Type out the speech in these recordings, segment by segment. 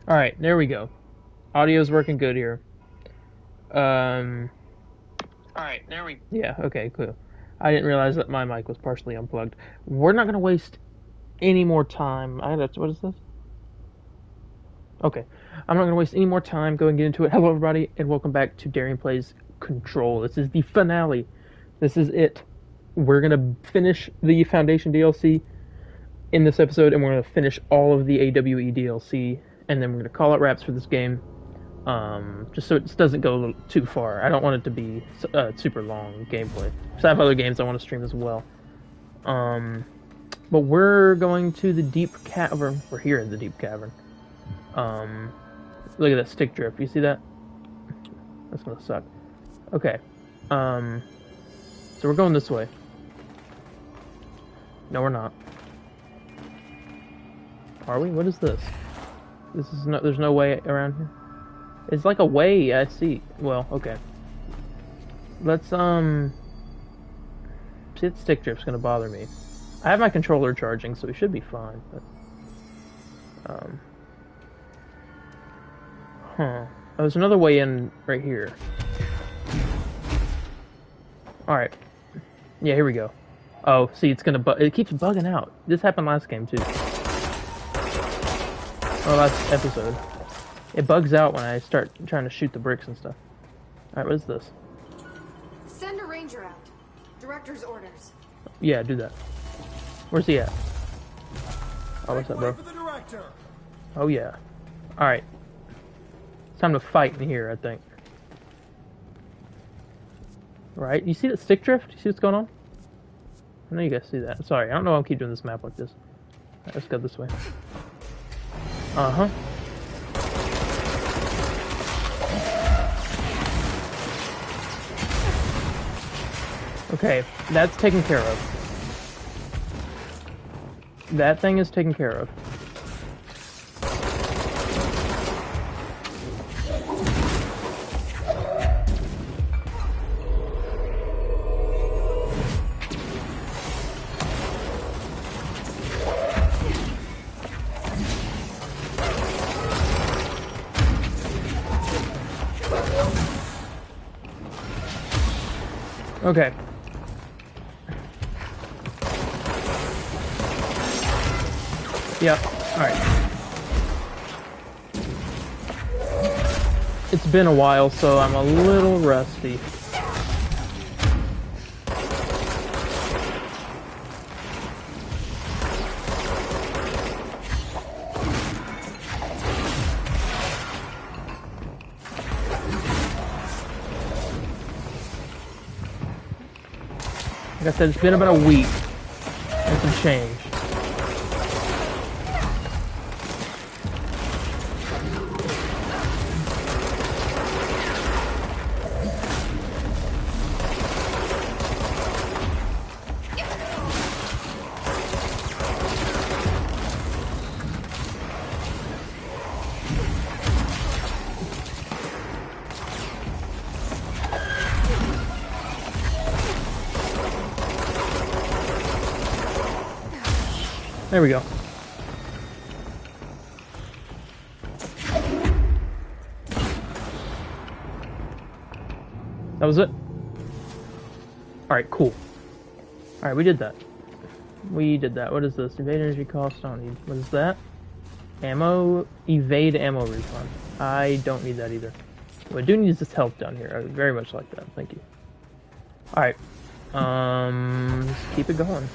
Alright, there we go. Audio's working good here. Um, Alright, there we yeah, okay, cool. I didn't realize that my mic was partially unplugged. We're not gonna waste any more time. What is this? Okay. I'm not gonna waste any more time. Go and get into it. Hello, everybody, and welcome back to Darien Plays Control. This is the finale. This is it. We're gonna finish the Foundation DLC in this episode, and we're gonna finish all of the AWE DLC, and then we're gonna call it wraps for this game. Just so it doesn't go a little too far. I don't want it to be super long gameplay. So I have other games I want to stream as well. But we're going to the deep cavern. We're here in the deep cavern. Look at that stick drift. You see that? That's gonna suck. Okay. So we're going this way. No, we're not. Are we? What is this? This is no. There's no way around here. It's like a way. I see. Well, okay. Let's See, that stick drift's gonna bother me. I have my controller charging, so we should be fine. But, huh. Oh, there's another way in right here. Alright. Yeah, here we go. Oh, see, it's gonna it keeps bugging out. This happened last game, too. Or last episode. It bugs out when I start trying to shoot the bricks and stuff. Alright, what is this? Send a ranger out. Director's orders. Yeah, do that. Where's he at? Oh, what's up, bro? Oh, yeah. Alright. It's time to fight in here, I think. Right? You see that stick drift? You see what's going on? I know you guys see that. Sorry, I don't know why I keep doing this map like this. Alright, let's go this way. Uh-huh. Okay, that's taken care of. That thing is taken care of. Okay. Yep. Alright. It's been a while, so I'm a little rusty. Like I said, it's been about a week and some change. There we go. That was it? Alright, cool. Alright, we did that. We did that. What is this? Evade energy cost, I don't need. What is that? Ammo, evade ammo refund. I don't need that either. What I do need is this health down here. I would very much like that. Thank you. Alright. Let's keep it going.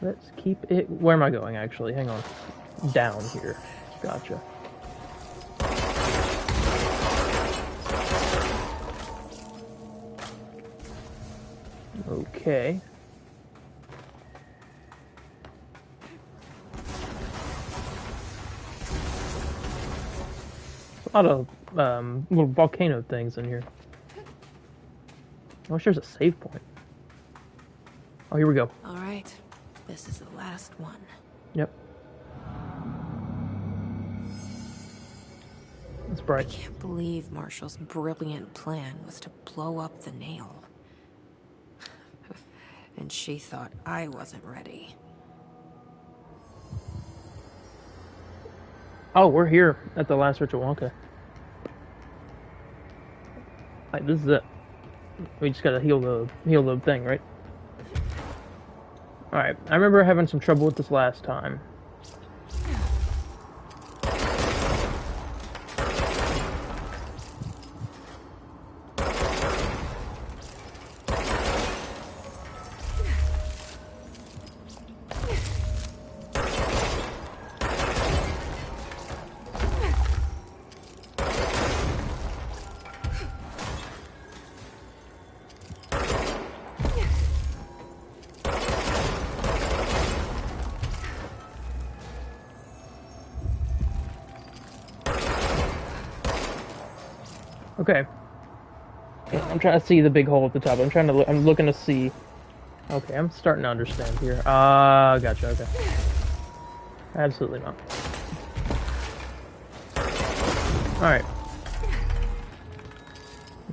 Let's keep it... Where am I going, actually? Hang on. Down here. Gotcha. Okay. A lot of little volcano things in here. I wish there's a save point. Oh, here we go. All right. This is the last one. Yep. It's bright. I can't believe Marshall's brilliant plan was to blow up the nail. And she thought I wasn't ready. Oh, we're here at the last ritual. Okay. Like, this is it. We just gotta heal the thing, right? Alright, I remember having some trouble with this last time. Okay. I'm trying to see the big hole at the top. I'm looking to see. Okay, I'm starting to understand here. Gotcha, okay. Absolutely not. Alright.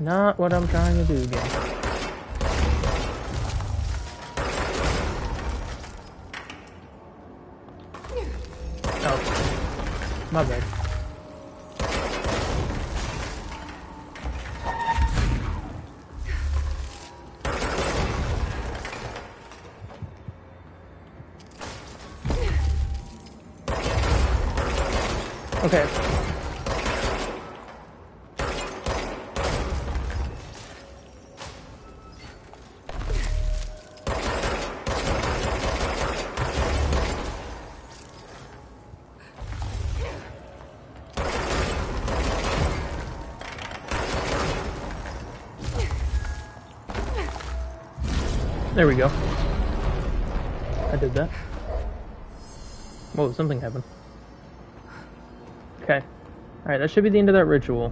Not what I'm trying to do again. Oh. My bad. Okay. There we go. I did that. Whoa, something happened. Okay. Alright, that should be the end of that ritual.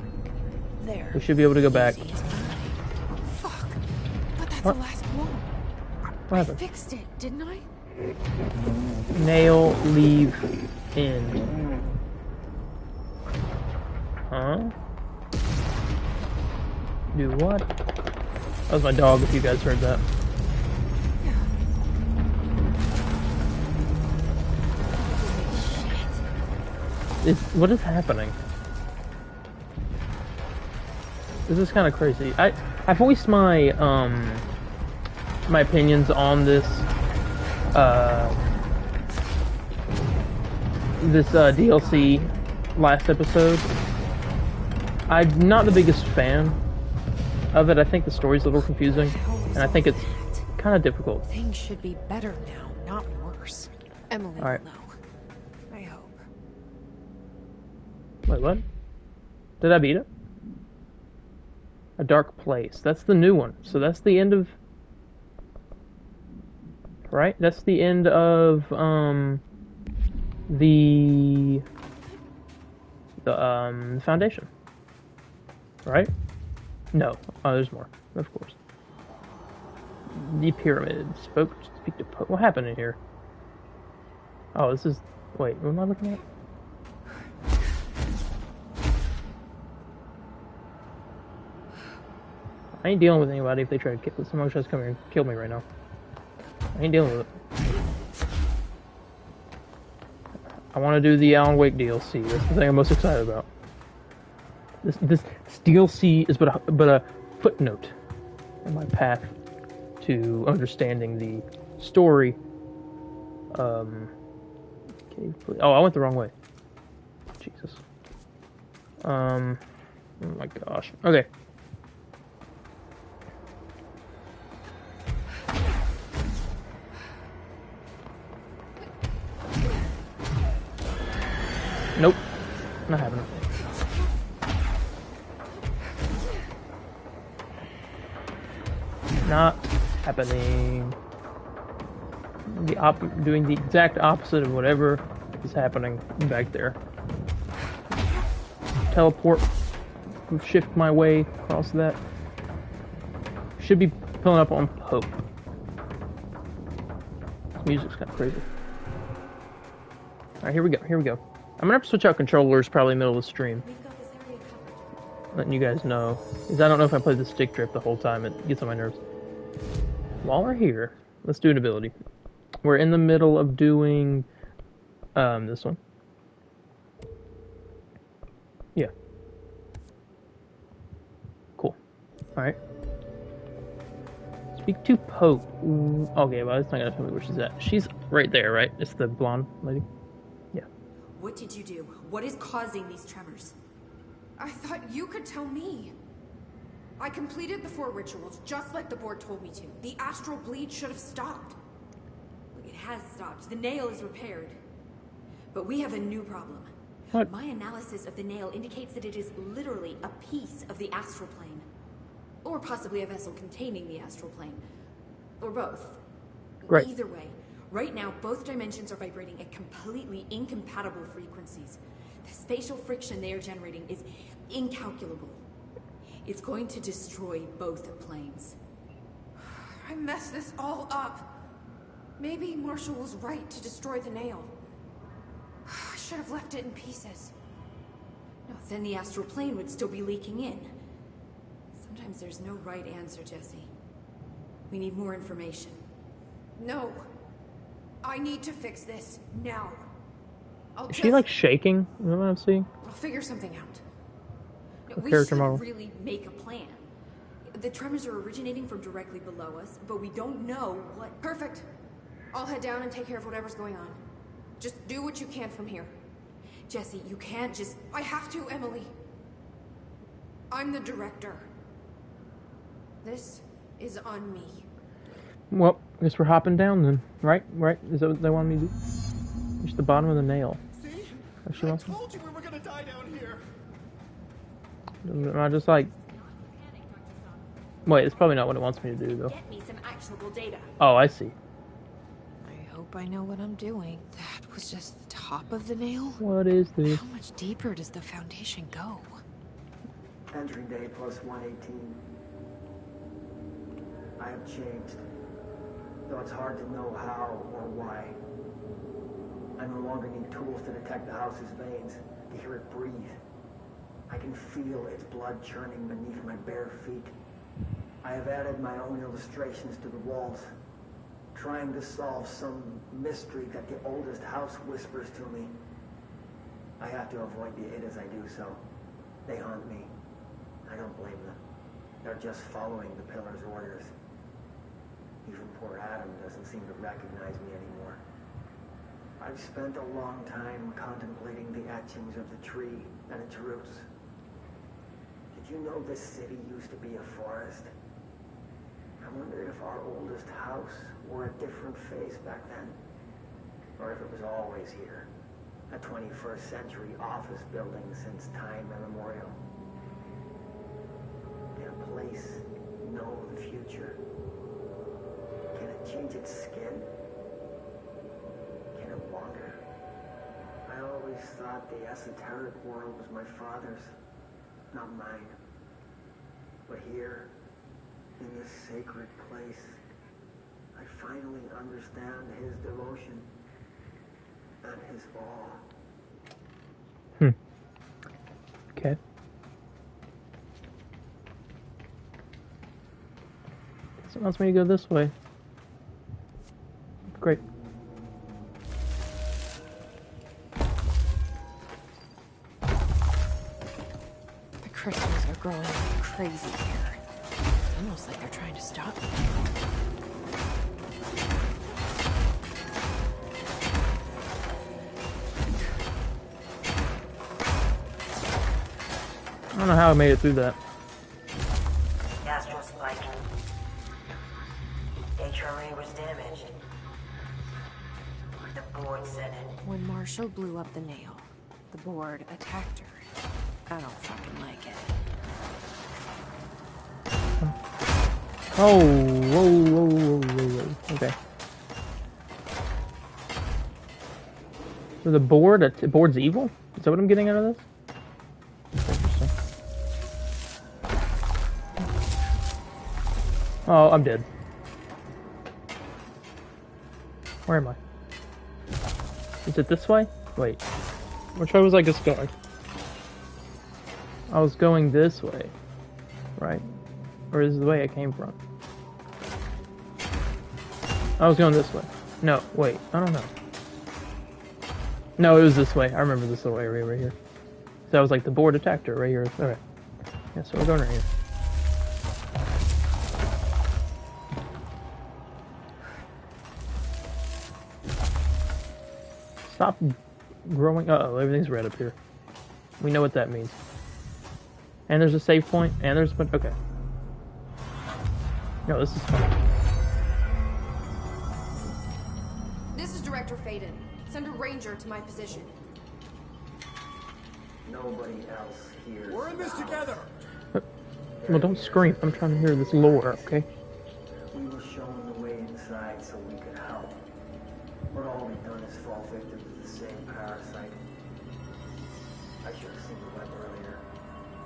There. We should be able to go back. Fuck. But that's What? the last one. What I happened? fixed it, didn't I? Nail, leave, end. Huh? Do what? That was my dog, if you guys heard that. What is happening? This is kind of crazy. I voiced my my opinions on this DLC last episode. I'm not the biggest fan of it. I think the story's a little confusing, and I think it's kind of difficult. Things should be better now, not worse. Emily All right. will know. I hope. Wait, what? Did I beat it? A dark place. That's the new one. So that's the end of... Right? That's the end of, the Foundation. Right? No. Oh, there's more. Of course. The pyramid. Speak to... What happened in here? Oh, this is... Wait, what am I looking at? I ain't dealing with anybody if they try to kill... Someone tries to come here and kill me right now. I ain't dealing with it. I want to do the Alan Wake DLC. That's the thing I'm most excited about. This DLC is but a footnote in my path to understanding the story. Okay, oh, I went the wrong way. Jesus. Oh my gosh. Okay. Nope. Not happening. Not happening. Doing the exact opposite of whatever is happening back there. Teleport. Shift my way across that. Should be pulling up on Pope. This music's kind of crazy. Alright, here we go. Here we go. I'm gonna have to switch out controllers probably in the middle of the stream. Letting you guys know. Because I don't know if I played the stick drift the whole time. It gets on my nerves. While we're here, let's do an ability. We're in the middle of doing this one. Yeah. Cool. Alright. Speak to Pope. Okay, well, it's not gonna tell me where she's at. She's right there, right? It's the blonde lady? Yeah. What did you do? What is causing these tremors? I thought you could tell me. I completed the 4 rituals, just like the board told me to. The astral bleed should have stopped. Look, it has stopped. The nail is repaired. But we have a new problem. What? My analysis of the nail indicates that it is literally a piece of the astral plane. Or possibly a vessel containing the astral plane. Or both. Right. Either way, right now both dimensions are vibrating at completely incompatible frequencies. The spatial friction they are generating is incalculable. It's going to destroy both planes. I messed this all up. Maybe Marshall was right to destroy the nail. I should have left it in pieces. No, then the astral plane would still be leaking in. Sometimes there's no right answer, Jesse. We need more information. No. I need to fix this now. Is she like shaking? You know what I'm seeing? I'll figure something out. No, we character should model. really make a plan. The tremors are originating from directly below us, but we don't know what... Perfect. I'll head down and take care of whatever's going on. Just do what you can from here. Jesse, you can't just... I have to, Emily. I'm the director. This is on me. Well, I guess we're hopping down then. Right? Right? Is that what they want me to do? Reach the bottom of the nail. See? Oh, she I wants me. told you we were gonna die down here. Am I just like... Wait, it's probably not what it wants me to do, though. Get me some actionable data. Oh, I see. I hope I know what I'm doing. That was just the top of the nail? What is this? How much deeper does the foundation go? Entry day plus 118. I have changed, though it's hard to know how or why. I no longer need tools to detect the house's veins, to hear it breathe. I can feel its blood churning beneath my bare feet. I have added my own illustrations to the walls, trying to solve some mystery that the oldest house whispers to me. I have to avoid the it as I do so. They haunt me. I don't blame them. They're just following the pillar's orders. Even poor Adam doesn't seem to recognize me anymore. I've spent a long time contemplating the etchings of the tree and its roots. Did you know this city used to be a forest? I wonder if our oldest house wore a different face back then. Or if it was always here. A 21st century office building since time immemorial. Can a place know the future? Can it change its skin? Can it wander? I always thought the esoteric world was my father's, not mine. But here, in this sacred place, I finally understand his devotion and his awe. Okay. So it wants me to go this way. Great. The crystals are growing like crazy here. Almost like they're trying to stop me. I don't know how I made it through that. Astral spiking. HRA was damaged. The board said it. When Marshall blew up the nail, the board attacked her. I don't fucking like it. Oh, whoa. Okay. So the board's evil? Is that what I'm getting out of this? Interesting. Oh, I'm dead. Where am I? Is it this way? Wait. Which way was I just going? I was going this way. Right? Or is this the way I came from? I was going this way. No, wait. I don't know. No, it was this way. I remember this way right here. So I was like, the board attacked her right here. Okay. Yeah, so we're going right here. Stop growing. Uh-oh, everything's red up here. We know what that means. And there's a save point, and there's... Okay. No, this is fun. This is Director Faden. Send a ranger to my position. Nobody else hears. We're in this together. Well, don't scream. I'm trying to hear this lore, okay? We were shown the way inside so we could help. But all we've done is fall victim to the same parasite. I should have seen the web earlier.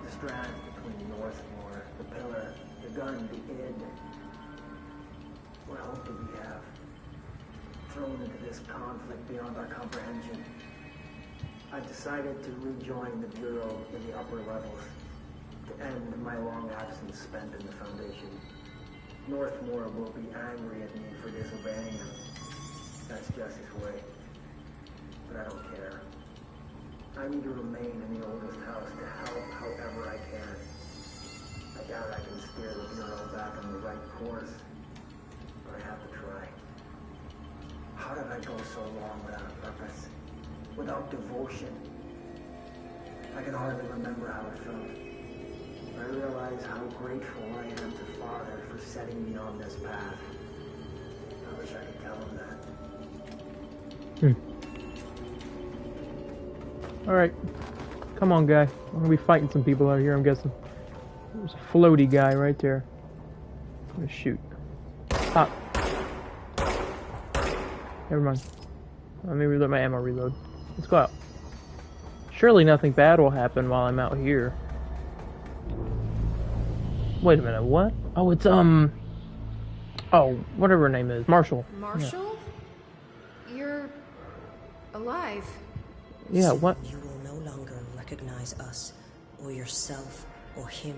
The strands between Northmore, the pillar, the gun, the id. What hope do we have? Thrown into this conflict beyond our comprehension. I've decided to rejoin the Bureau in the upper levels, to end my long absence spent in the Foundation. Northmore will be angry at me for disobeying him. That's just his way. But I don't care. I need to remain in the oldest house to help however I can. I doubt I can steer the Bureau back on the right course, but I have to try. How did I go so long without a purpose? Without devotion? I can hardly remember how it felt. I realize how grateful I am to Father for setting me on this path. I wish I could tell him that. Alright. Come on, guy. We're gonna be fighting some people out here, I'm guessing. There's a floaty guy right there. I'm gonna shoot. Pop. Never mind. Let me reload my ammo reload. Let's go out. Surely nothing bad will happen while I'm out here. Wait a minute, what? Oh, it's, oh, whatever her name is. Marshall. Marshall? You're alive. Yeah, what? You will no longer recognize us, or yourself, or him,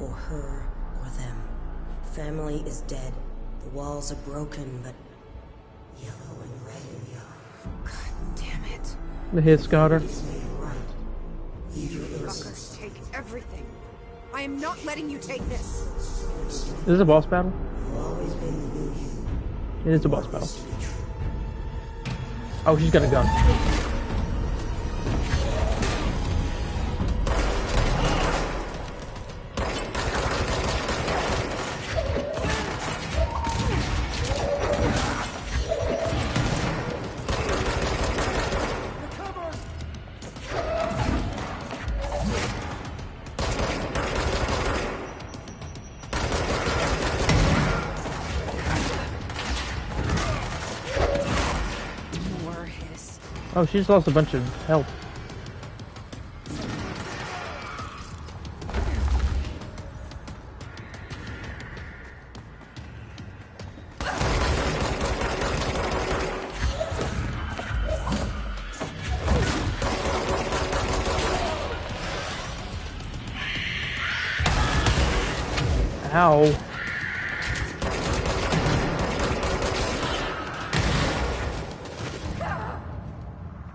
or her, or them. Family is dead. The walls are broken, but yellow and red and young. God damn it. The hiss got her. Ruckus, take everything. I am not letting you take this. Is this a boss battle? It is a boss battle. Oh, she's got a gun. Oh, she just lost a bunch of health. Ow.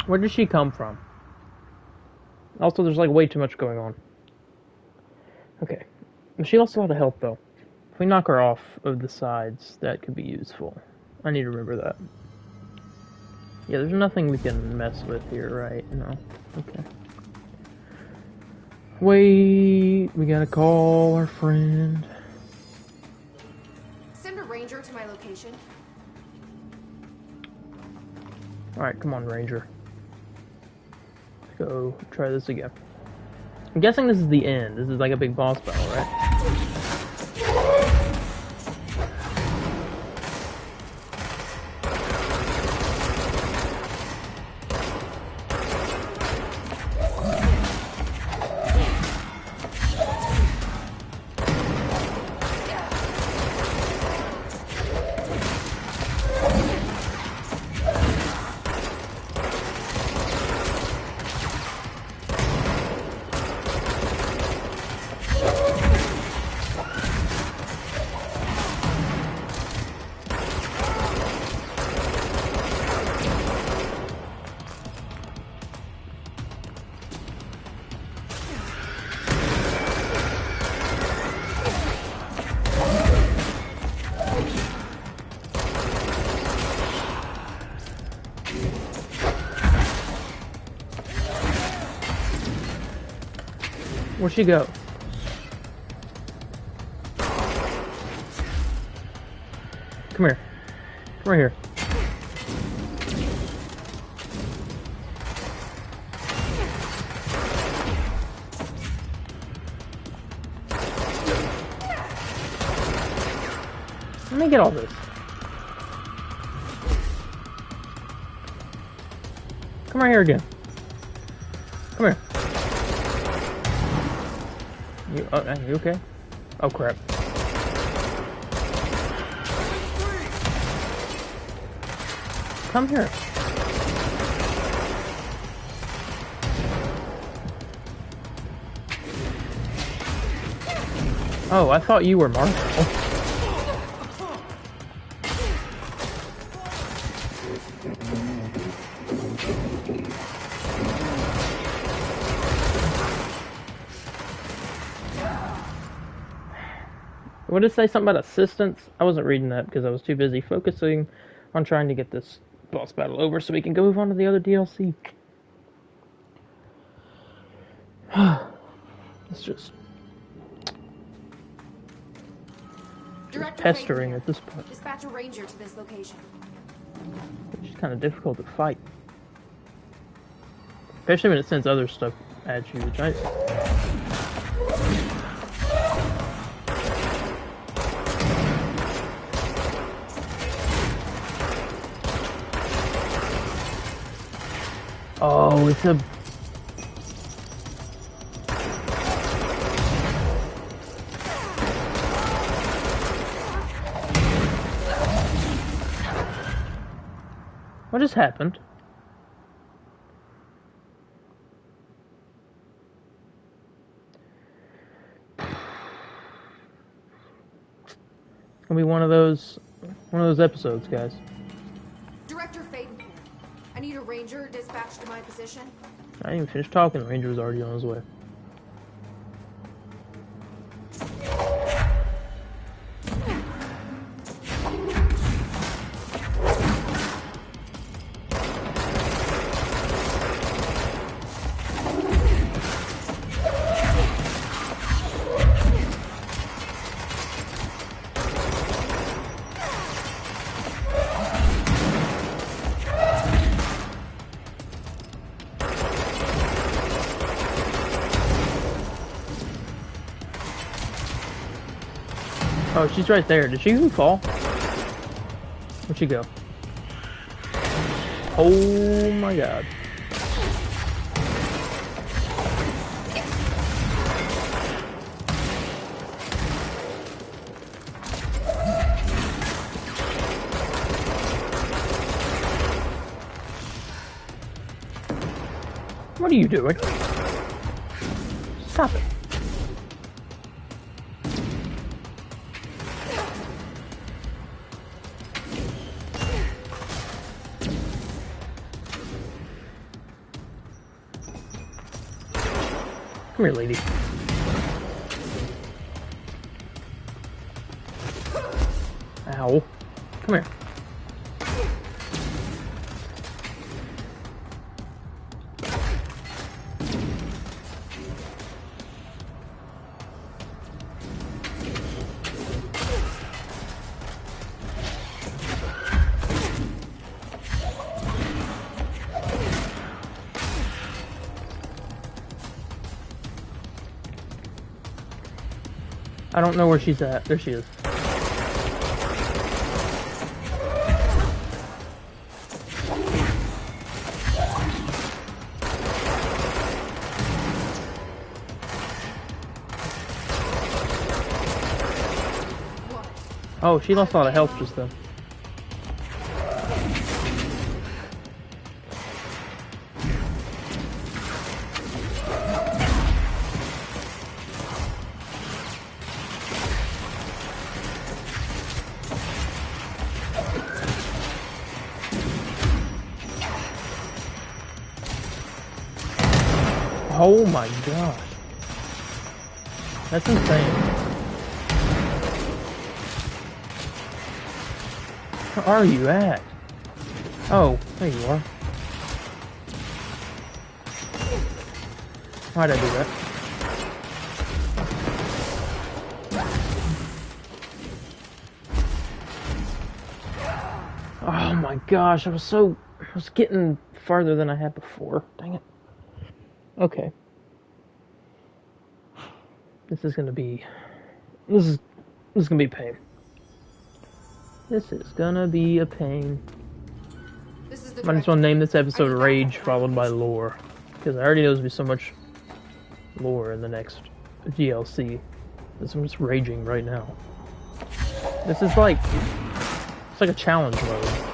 Where did she come from? Also, there's like way too much going on. Okay. She lost a lot of health though. If we knock her off of the sides, that could be useful. I need to remember that. Yeah, there's nothing we can mess with here, right? No. Okay. Wait, we gotta call our friend. Send a ranger to my location. Alright, come on, Ranger. Let's go try this again. I'm guessing this is the end. This is like a big boss battle, right? Where'd she go? Come here. Come right here. Let me get all this. Come right here again. Come here. You okay? Oh crap. Come here. Oh, I thought you were Marshall. What did it say? Something about assistance? I wasn't reading that because I was too busy focusing on trying to get this boss battle over so we can go move on to the other DLC. It's just Director pestering Faden at this point. Dispatch a ranger to this location. It's just kind of difficult to fight. Especially when it sends other stuff at you, which I... Oh, it's a... What just happened? It's gonna be one of those episodes, guys. Director Faden here. I need a ranger dispatched to my position. I didn't even finish talking. The ranger was already on his way. Oh, she's right there. Did she even fall? Where'd she go? Oh my god. What are you doing? Stop it. Come here, lady. Ow. Come here. I don't know where she's at. There she is. Oh, she lost a lot of health just then. Oh my gosh. That's insane. Where are you at? Oh, there you are. Why'd I do that? my gosh, I was getting farther than I had before. Dang it. Okay. This is gonna be a pain. This is gonna be a pain. This is the Might as well director. name this I episode need backup Rage at my followed by location. Lore. Because I already know there's gonna be so much lore in the next DLC. I'm just raging right now. This is like it's like a challenge mode.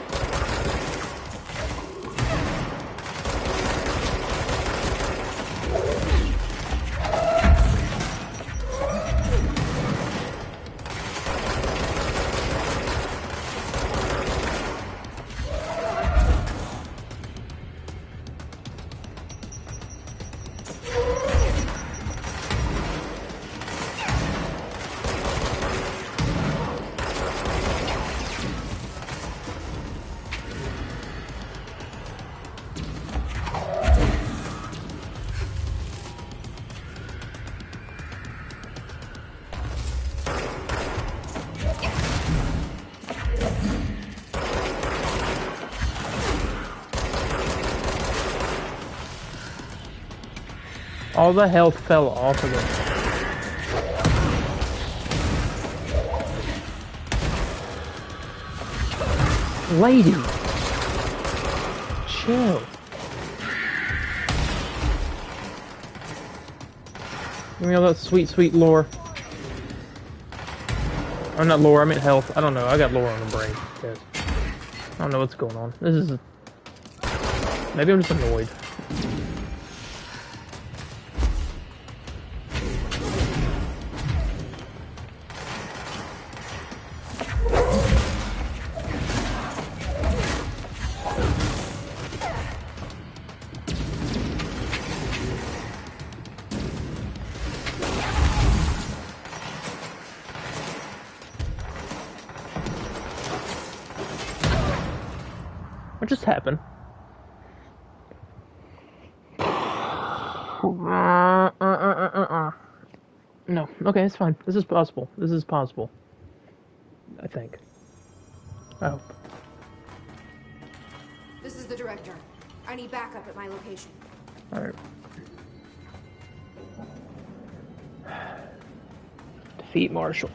All the health fell off of it. Lady! Chill. Give me all that sweet, sweet lore. I'm not lore, I meant health. I don't know, I got lore on the brain. Yes. I don't know what's going on. This is... Maybe I'm just annoyed. What just happened? No. Okay, it's fine. This is possible. This is possible. I think. I hope. This is the director. I need backup at my location. Alright. Defeat Marshall.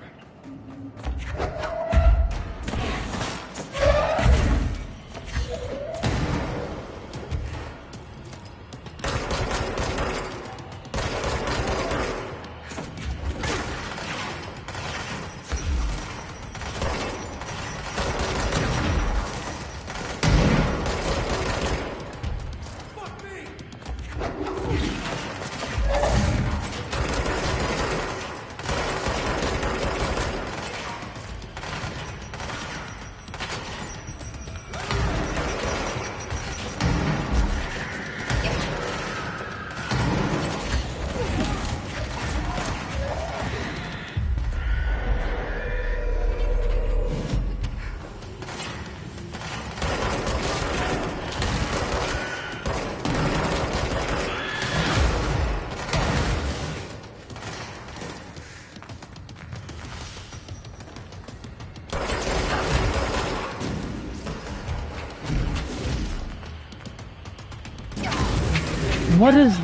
What is...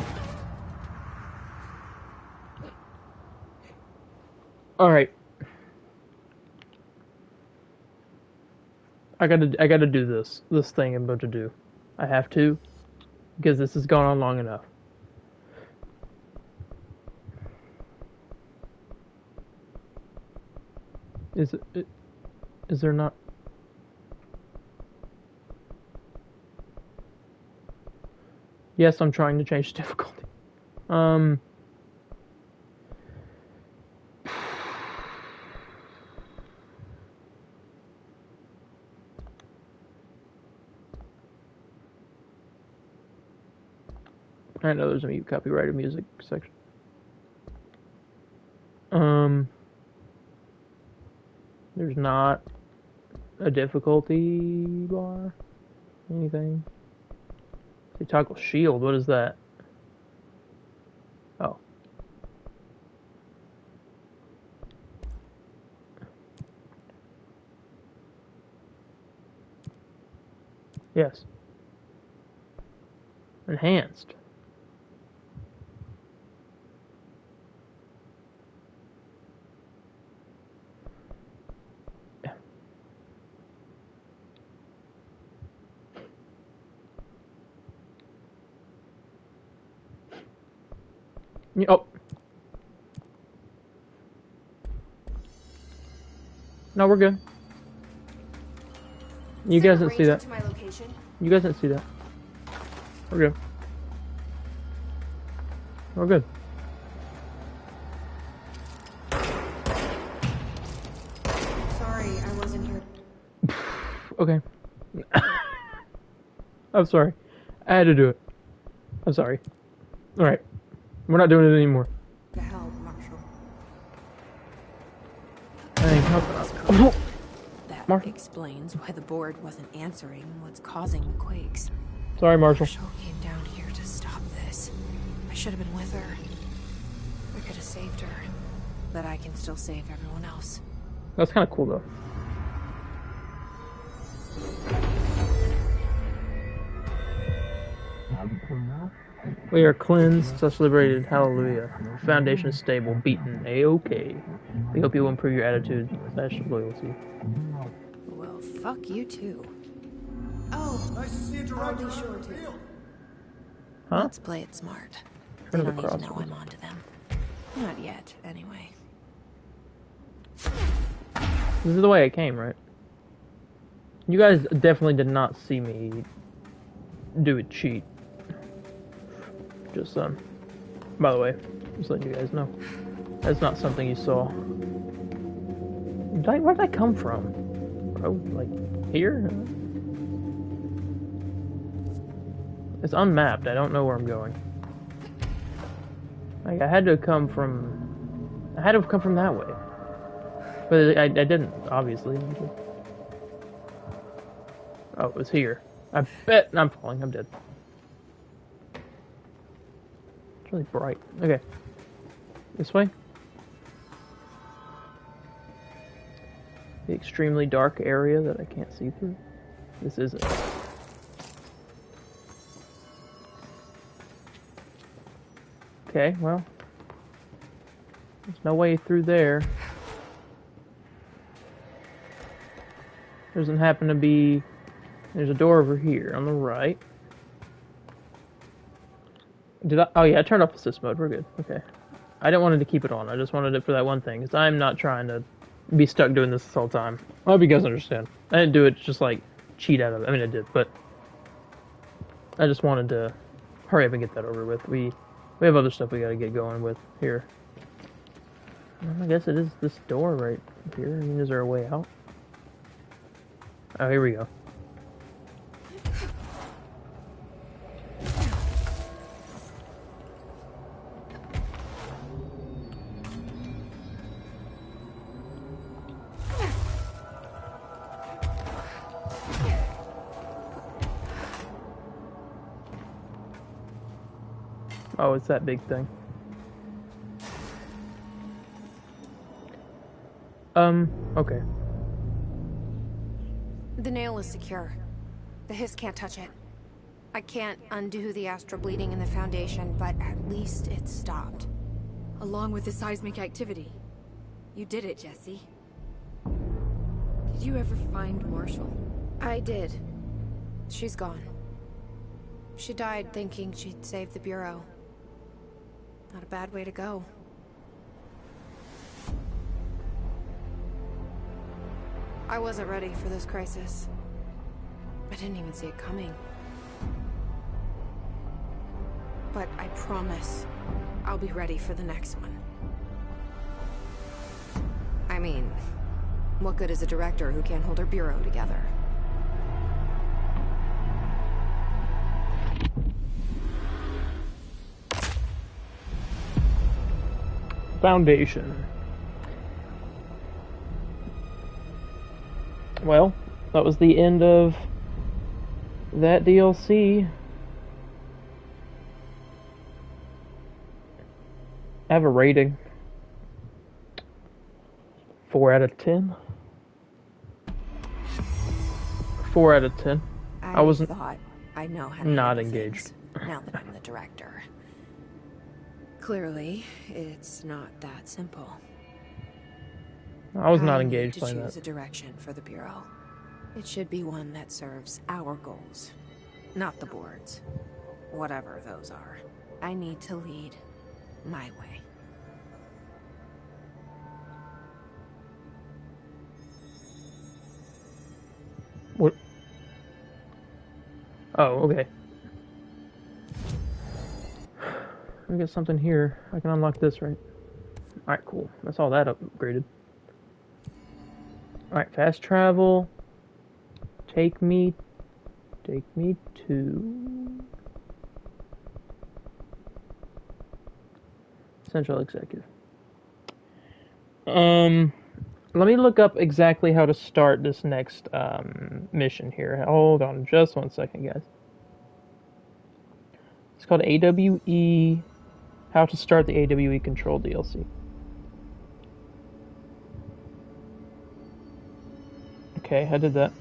Alright. I gotta do this thing I'm about to do. I have to, because this has gone on long enough. Is there not... Yes, I'm trying to change the difficulty. I know there's a mute copyrighted music section. There's not a difficulty bar. Anything. Say toggle shield, what is that? Oh. Yes. Enhanced. Oh. No, we're good. You guys didn't see that. To my location. You guys didn't see that. We're good. We're good. Sorry, I wasn't here. Okay. I'm sorry. I had to do it. I'm sorry. Alright. We're not doing it anymore. The hell, Marshall. Dang, That Mar- explains why the board wasn't answering what's causing the quakes. sorry, Marshall. Marshall came down here to stop this. I should have been with her. I could have saved her. But I can still save everyone else. That's kind of cool, though. We are cleansed, thus liberated. Hallelujah. Foundation is stable, beaten. A-OK. We hope you will improve your attitude / loyalty. Well, fuck you too. Oh, Nice to see you, I'll Director. be sure to. Huh? Let's play it smart. Turn They the don't need to cross. know I'm onto them. Not yet, anyway. This is the way I came, right? You guys definitely did not see me do a cheat. Just, by the way, just letting you guys know. That's not something you saw. Where did I come from? Oh, like, here? It's unmapped. I don't know where I'm going. Like, I had to have come from that way. But I didn't, obviously. Oh, it was here. I bet I'm falling. I'm dead. It's really bright. Okay. This way? The extremely dark area that I can't see through. This isn't. Okay, well. There's no way through there. Doesn't happen to be... There's a door over here on the right. Did I? Oh yeah, I turned off assist mode. We're good. Okay. I didn't want it to keep it on. I just wanted it for that one thing. Because I'm not trying to be stuck doing this whole time. I hope you guys understand. I didn't do it just like cheat out of it. I mean, I did, but I just wanted to hurry up and get that over with. We have other stuff we gotta get going with here. I guess it is this door right here. I mean, is there a way out? Oh, here we go. Oh, it's that big thing. Okay. The nail is secure. The hiss can't touch it. I can't undo the astral bleeding in the Foundation, but at least it's stopped. Along with the seismic activity. You did it, Jesse. Did you ever find Marshall? I did. She's gone. She died thinking she'd save the Bureau. Not a bad way to go. I wasn't ready for this crisis. I didn't even see it coming. But I promise, I'll be ready for the next one. I mean, what good is a director who can't hold her Bureau together? Foundation. Well, that was the end of that DLC. I have a rating. 4 out of 10. 4 out of 10. I wasn't thought I know how to not handle engaged. things, now that I'm the director. Clearly, it's not that simple. I was not I engaged need by to that. choose a direction for the Bureau. It should be one that serves our goals, not the board's. Whatever those are. I need to lead my way. What? Oh, okay. Let me get something here. I can unlock this, right? Alright, cool. That's all that upgraded. Alright, fast travel. Take me to Central Executive. Let me look up exactly how to start this next mission here. Hold on just 1 second, guys. It's called AWE, how to start the AWE Control DLC. Okay, I did that.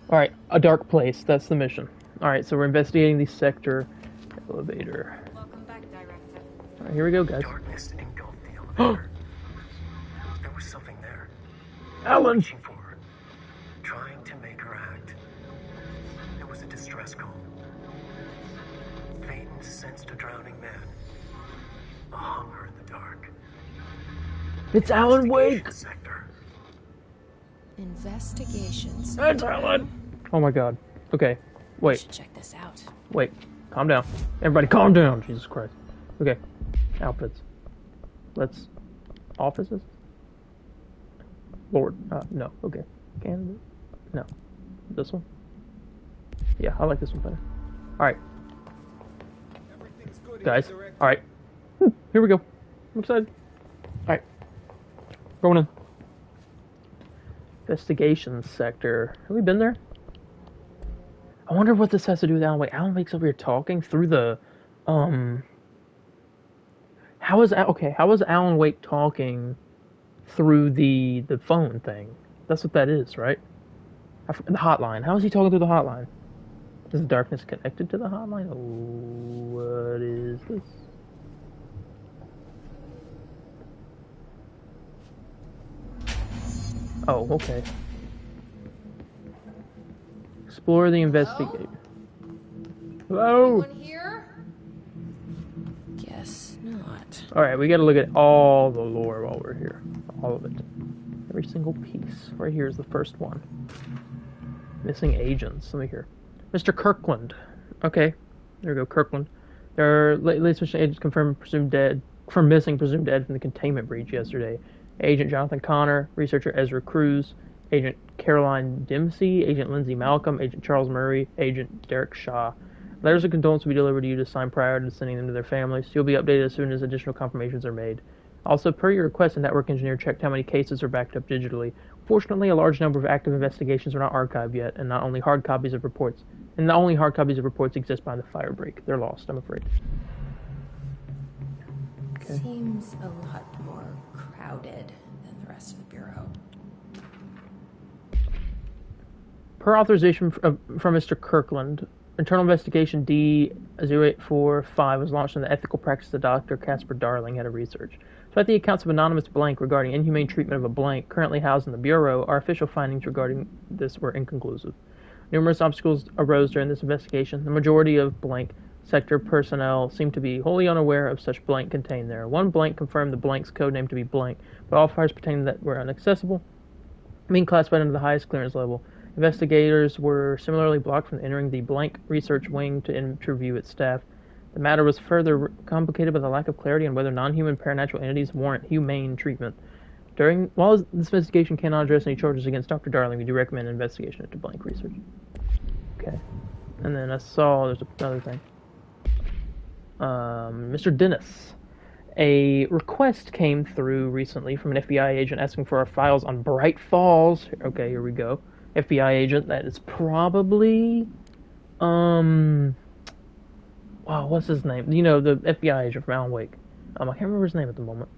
Alright, a dark place, that's the mission. Alright, so we're investigating the sector elevator. Welcome back, Director. Alright, here we go, guys. Darkness engulfed the elevator. There was something there. Alan! Reaching for her. Trying to make her act. It was a distress call. Phaeton sensed a drowning man. A hunger in the dark. It's Alan Wake! Sector. Investigations. It's Alan! Oh my god. Okay, We wait. should check this out. Wait, calm down. Everybody calm down, Jesus Christ. Okay, outfits. Let's... Offices? Lord, no, okay. Candidate? No. This one? Yeah, I like this one better. Alright. Guys, alright. Here we go. I'm excited. Alright. Going in. Investigation sector. Have we been there? I wonder what this has to do with Alan Wake. Alan Wake's over here talking through the, How is Alan Wake talking through the phone thing? That's what that is, right? The hotline. How is he talking through the hotline? Is the darkness connected to the hotline? Oh, what is this? Oh, okay. Explore the investigate. Hello? Anyone here? Guess not. Alright, we gotta look at all the lore while we're here. All of it. Every single piece. Right here is the first one. Missing agents. Let me hear. Mr. Kirkland. Okay. There we go, Kirkland. There are latest missing agents confirmed presumed dead from the containment breach yesterday. Agent Jonathan Connor, researcher Ezra Cruz, Agent Caroline Dempsey, Agent Lindsay Malcolm, Agent Charles Murray, Agent Derek Shaw. Letters of condolence will be delivered to you to sign prior to sending them to their families. You'll be updated as soon as additional confirmations are made. Also, per your request, the network engineer checked how many cases are backed up digitally. Fortunately, a large number of active investigations are not archived yet, and only hard copies of reports exist behind the fire break. They're lost, I'm afraid. Okay. Seems a lot more crowded than the rest of the Bureau. Per authorization from Mr. Kirkland, internal investigation D0845 was launched in the ethical practice of Dr. Casper Darling, head of research. Despite the accounts of anonymous blank regarding inhumane treatment of a blank currently housed in the Bureau, our official findings regarding this were inconclusive. Numerous obstacles arose during this investigation. The majority of blank sector personnel seemed to be wholly unaware of such blank contained there. One blank confirmed the blank's code name to be blank, but all files pertaining that were inaccessible, being classified under the highest clearance level. Investigators were similarly blocked from entering the blank research wing to interview its staff. The matter was further complicated by the lack of clarity on whether non-human paranatural entities warrant humane treatment. While this investigation cannot address any charges against Dr. Darling, we do recommend an investigation into blank research. Okay. And then I saw there's another thing. Mr. Dennis. A request came through recently from an FBI agent asking for our files on Bright Falls. Okay, here we go. FBI agent, that is probably, wow, what's his name? You know, the FBI agent from Alan Wake. I can't remember his name at the moment.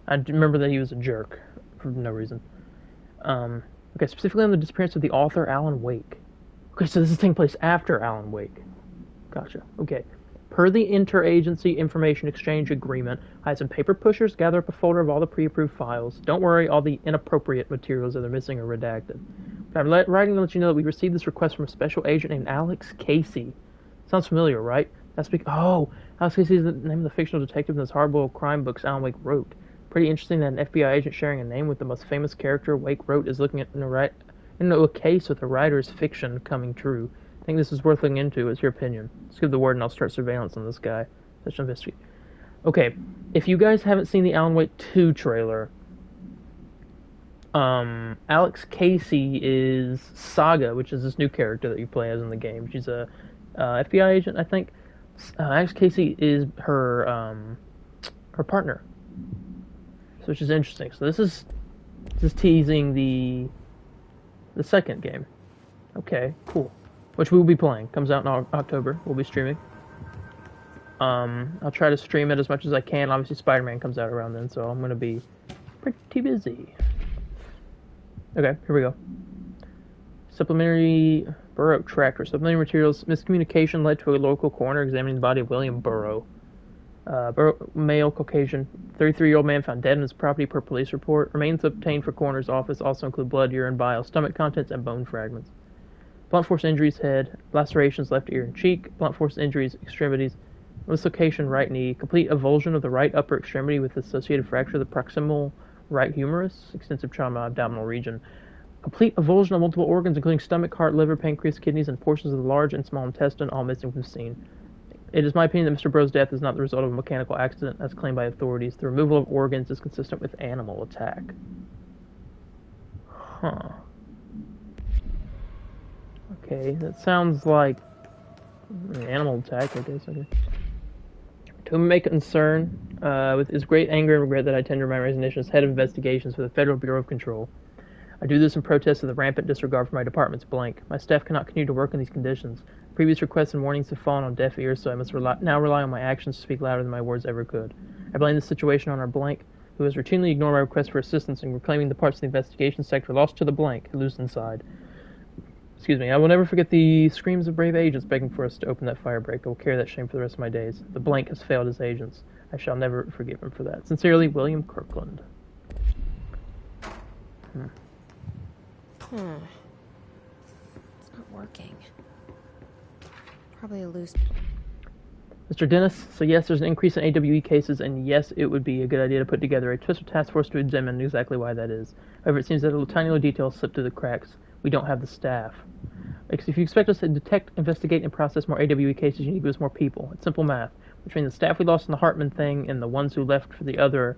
I remember that he was a jerk for no reason. Okay, specifically on the disappearance of the author Alan Wake. Okay, so this is taking place after Alan Wake. Gotcha. Okay. Per the Interagency Information Exchange Agreement, hide some paper pushers, gather up a folder of all the pre-approved files. Don't worry, all the inappropriate materials that are missing are redacted. But I'm writing to let you know that we received this request from a special agent named Alex Casey. Sounds familiar, right? Alex Casey is the name of the fictional detective in those hard-boiled crime books Alan Wake wrote. Pretty interesting that an FBI agent sharing a name with the most famous character Wake wrote is looking at into a case with a writer's fiction coming true. I think this is worth looking into. What's your opinion? Let's give the word and I'll start surveillance on this guy. Let's investigate. Okay, if you guys haven't seen the Alan Wake 2 trailer, Alex Casey is Saga, which is this new character that you play as in the game. She's a FBI agent, I think. Alex Casey is her partner, so which is interesting. So this is teasing the second game. Okay, cool. Which we will be playing. Comes out in October. We'll be streaming. I'll try to stream it as much as I can. Obviously, Spider-Man comes out around then, so I'm going to be pretty busy. Okay, here we go. Supplementary Burrow Tracker. Supplementary materials. Miscommunication led to a local coroner examining the body of William Burrow. Burrow, male, Caucasian, 33-year-old man found dead in his property per police report. Remains obtained for coroner's office also include blood, urine, bile, stomach contents, and bone fragments. Blunt force injuries, head, lacerations, left ear and cheek. Blunt force injuries, extremities. Dislocation, right knee. Complete avulsion of the right upper extremity with associated fracture of the proximal right humerus. Extensive trauma, abdominal region. Complete avulsion of multiple organs, including stomach, heart, liver, pancreas, kidneys, and portions of the large and small intestine, all missing from the scene. It is my opinion that Mr. Burrow's death is not the result of a mechanical accident, as claimed by authorities. The removal of organs is consistent with animal attack. Huh. Okay, that sounds like an animal attack, I guess. To whom it may concern, with his great anger and regret that I tender my resignation as head of investigations for the Federal Bureau of Control. I do this in protest of the rampant disregard for my department's blank. My staff cannot continue to work in these conditions. Previous requests and warnings have fallen on deaf ears, so I must now rely on my actions to speak louder than my words ever could. I blame this situation on our blank, who has routinely ignored my requests for assistance in reclaiming the parts of the investigation sector lost to the blank, loose inside. Excuse me, I will never forget the screams of brave agents begging for us to open that fire break. I will carry that shame for the rest of my days. The blank has failed as agents. I shall never forgive him for that. Sincerely, William Kirkland. It's not working. Probably a loose... Mr. Dennis, so yes, there's an increase in AWE cases, and yes, it would be a good idea to put together a special task force to examine exactly why that is. However, it seems that a tiny little detail slipped through the cracks. We don't have the staff. If you expect us to detect, investigate, and process more AWE cases, you need to give us more people. It's simple math. Between the staff we lost in the Hartman thing and the ones who left for the other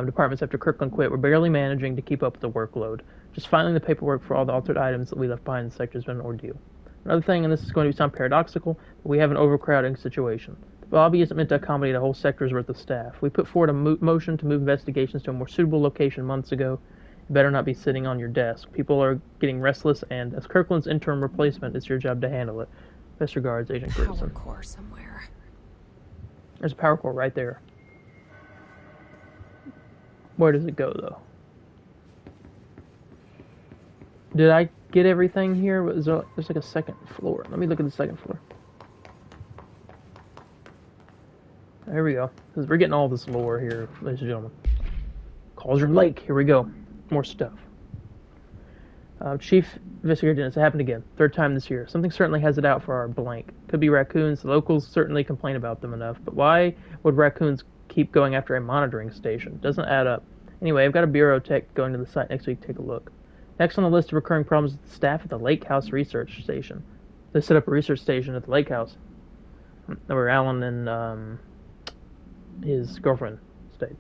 departments after Kirkland quit, we're barely managing to keep up with the workload. Just filing the paperwork for all the altered items that we left behind in the sector has been an ordeal. Another thing, and this is going to sound paradoxical, but we have an overcrowding situation. The lobby isn't meant to accommodate a whole sector's worth of staff. We put forward a motion to move investigations to a more suitable location months ago. You better not be sitting on your desk. People are getting restless, and as Kirkland's interim replacement, it's your job to handle it. Best regards, Agent Gibson. Power core somewhere. There's a power core right there. Where does it go, though? Did I get everything here? There's like a second floor. Let me look at the second floor. There we go. Because we're getting all this lore here, ladies and gentlemen. Cauldron Lake. Here we go. More stuff. Chief Investigator Dennis, it happened again. Third time this year. Something certainly has it out for our blank. Could be raccoons. The locals certainly complain about them enough. But why would raccoons keep going after a monitoring station? Doesn't add up. Anyway, I've got a bureau tech going to the site next week to take a look. Next on the list of recurring problems is the staff at the Lake House Research Station. They set up a research station at the Lake House, where Alan and his girlfriend stayed.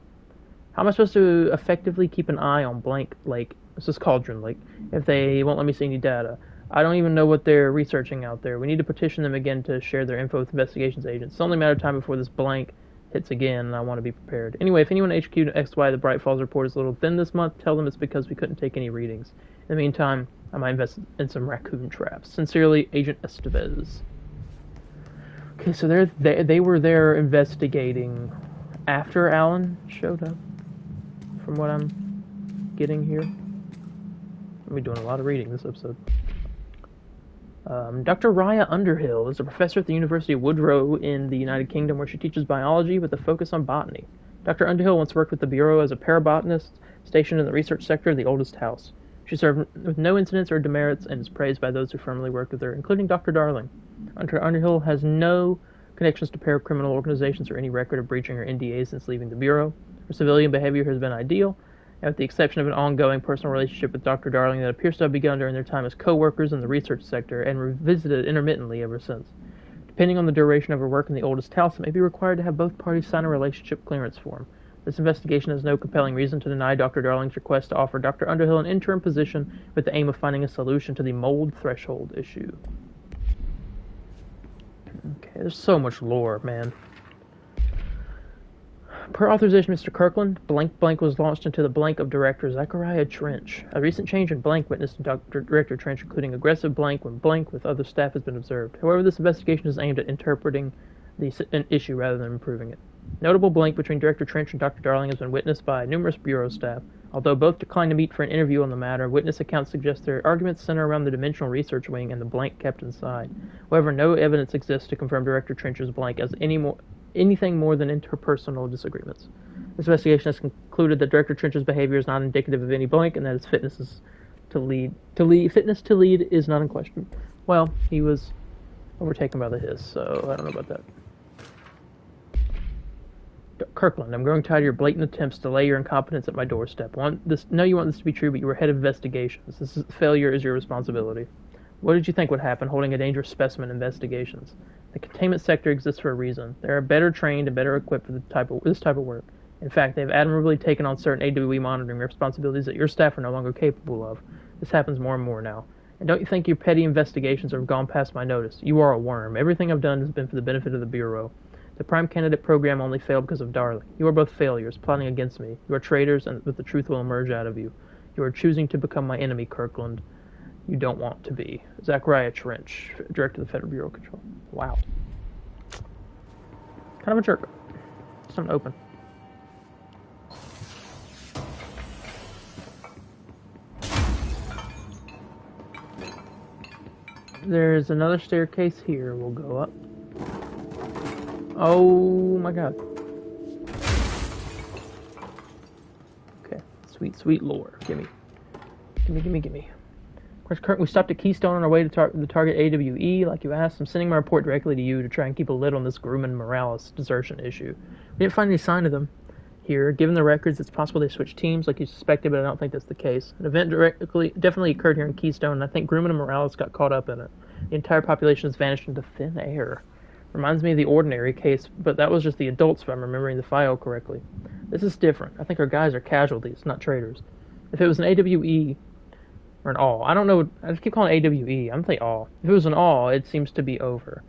How am I supposed to effectively keep an eye on blank lake? This is Cauldron Lake. If they won't let me see any data. I don't even know what they're researching out there. We need to petition them again to share their info with investigations agents. It's only a matter of time before this blank hits again, and I want to be prepared. Anyway, if anyone at HQ XY the Bright Falls report is a little thin this month, tell them it's because we couldn't take any readings. In the meantime, I might invest in some raccoon traps. Sincerely, Agent Estevez. Okay, so they were there investigating after Alan showed up, from what I'm getting here. I'm doing a lot of reading this episode. Dr. Raya Underhill is a professor at the University of Woodrow in the United Kingdom, where she teaches biology with a focus on botany. Dr. Underhill once worked with the Bureau as a parabotanist stationed in the research sector of the oldest house. She served with no incidents or demerits and is praised by those who firmly worked with her, including Dr. Darling. Dr. Underhill has no connections to paracriminal organizations or any record of breaching her NDA since leaving the Bureau. Her civilian behavior has been ideal, and with the exception of an ongoing personal relationship with Dr. Darling that appears to have begun during their time as co-workers in the research sector and revisited intermittently ever since. Depending on the duration of her work in the oldest house, it may be required to have both parties sign a relationship clearance form. This investigation has no compelling reason to deny Dr. Darling's request to offer Dr. Underhill an interim position with the aim of finding a solution to the mold threshold issue. Okay, there's so much lore, man. Per authorization, Mr. Kirkland, blank blank was launched into the blank of Director Zachariah Trench. A recent change in blank witnessed Director Trench, including aggressive blank when blank with other staff has been observed. However, this investigation is aimed at interpreting an issue rather than improving it. Notable blank between Director Trench and Dr. Darling has been witnessed by numerous Bureau staff. Although both declined to meet for an interview on the matter, witness accounts suggest their arguments center around the Dimensional Research Wing and the blank kept inside. However, no evidence exists to confirm Director Trench's blank as anything more than interpersonal disagreements. This investigation has concluded that Director Trench's behavior is not indicative of any blank, and that his fitness to lead is not in question. Well, he was overtaken by the hiss, so I don't know about that. Kirkland, I'm growing tired of your blatant attempts to lay your incompetence at my doorstep. You want this to be true, but you were head of investigations. Failure is your responsibility. What did you think would happen holding a dangerous specimen in investigations? The containment sector exists for a reason. They are better trained and better equipped for this type of work. In fact, they have admirably taken on certain AWE monitoring responsibilities that your staff are no longer capable of. This happens more and more now. And don't you think your petty investigations have gone past my notice? You are a worm. Everything I've done has been for the benefit of the Bureau. The Prime Candidate program only failed because of Darling. You are both failures, plotting against me. You are traitors, and the truth will emerge out of you. You are choosing to become my enemy, Kirkland. You don't want to be. Zachariah Trench, Director of the Federal Bureau of Control. Wow. Kind of a jerk. Something open. There's another staircase here. We'll go up. Oh my god. Okay. Sweet, sweet lore. Gimme. Of course, we stopped at Keystone on our way to the target AWE, like you asked. I'm sending my report directly to you to try and keep a lid on this Grumman Morales desertion issue. We didn't find any sign of them here. Given the records, it's possible they switched teams like you suspected, but I don't think that's the case. An event definitely occurred here in Keystone, and I think Grumman and Morales got caught up in it. The entire population has vanished into thin air. Reminds me of the Ordinary case, but that was just the adults if I'm remembering the file correctly. This is different. I think our guys are casualties, not traitors. If it was an AWE, or an all, I don't know, I just keep calling it AWE, I'm thinking all. If it was an all, it seems to be over.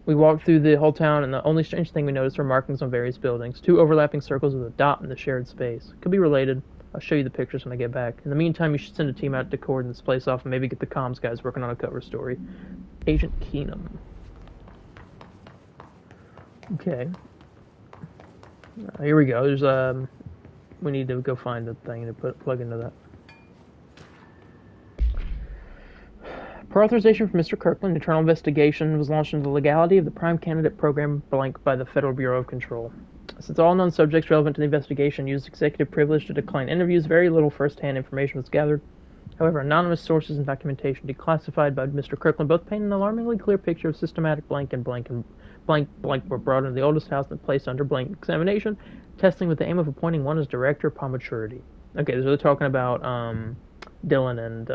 We walked through the whole town, and the only strange thing we noticed were markings on various buildings, 2 overlapping circles with a dot in the shared space. Could be related. I'll show you the pictures when I get back. In the meantime, you should send a team out to cordon this place off and maybe get the comms guys working on a cover story. Agent Keenum. Okay. Here we go. There's we need to go find the thing to plug into that. Per authorization from Mr. Kirkland, internal investigation was launched into the legality of the Prime Candidate program blank by the Federal Bureau of Control. Since all known subjects relevant to the investigation used executive privilege to decline interviews, very little first-hand information was gathered. However, anonymous sources and documentation declassified by Mr. Kirkland both paint an alarmingly clear picture of systematic blank were brought into the oldest house and placed under blank examination, testing with the aim of appointing one as director upon maturity. Okay, so they're talking about Dylan and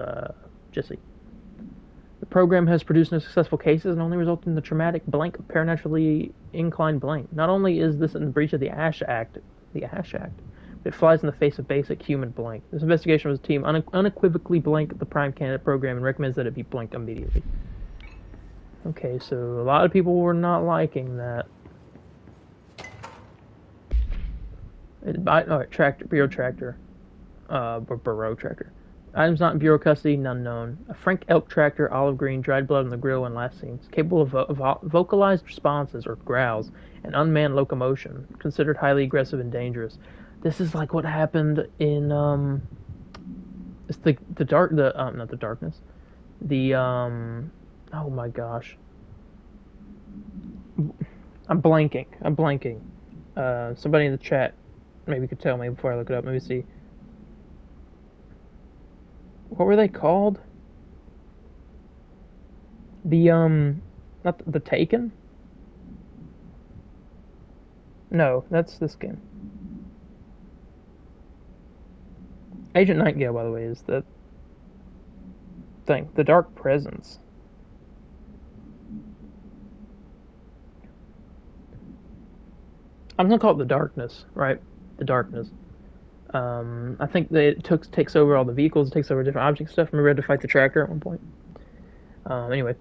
Jesse. The program has produced no successful cases and only resulted in the traumatic blank of paranaturally inclined blank. Not only is this in breach of the Ash Act, but it flies in the face of basic human blank. This investigation was team unequivocally blank the Prime Candidate program and recommends that it be blanked immediately. Okay, so a lot of people were not liking that. Bureau tractor. Burrow tractor. Items not in Bureau custody, none known. A Frank elk tractor, olive green, dried blood on the grill and last scenes. Capable of vocalized responses, or growls, and unmanned locomotion. Considered highly aggressive and dangerous. This is like what happened in, it's not the darkness. The, oh my gosh. I'm blanking. Somebody in the chat maybe could tell me before I look it up. Let me see. What were they called? The, not the Taken? No, that's this game. Agent Nightingale, by the way, is the thing. The Dark Presence. I'm gonna call it the Darkness, right? The Darkness. I think that it takes over all the vehicles, it takes over different object stuff. Remember, we had to fight the tractor at one point. Anyway,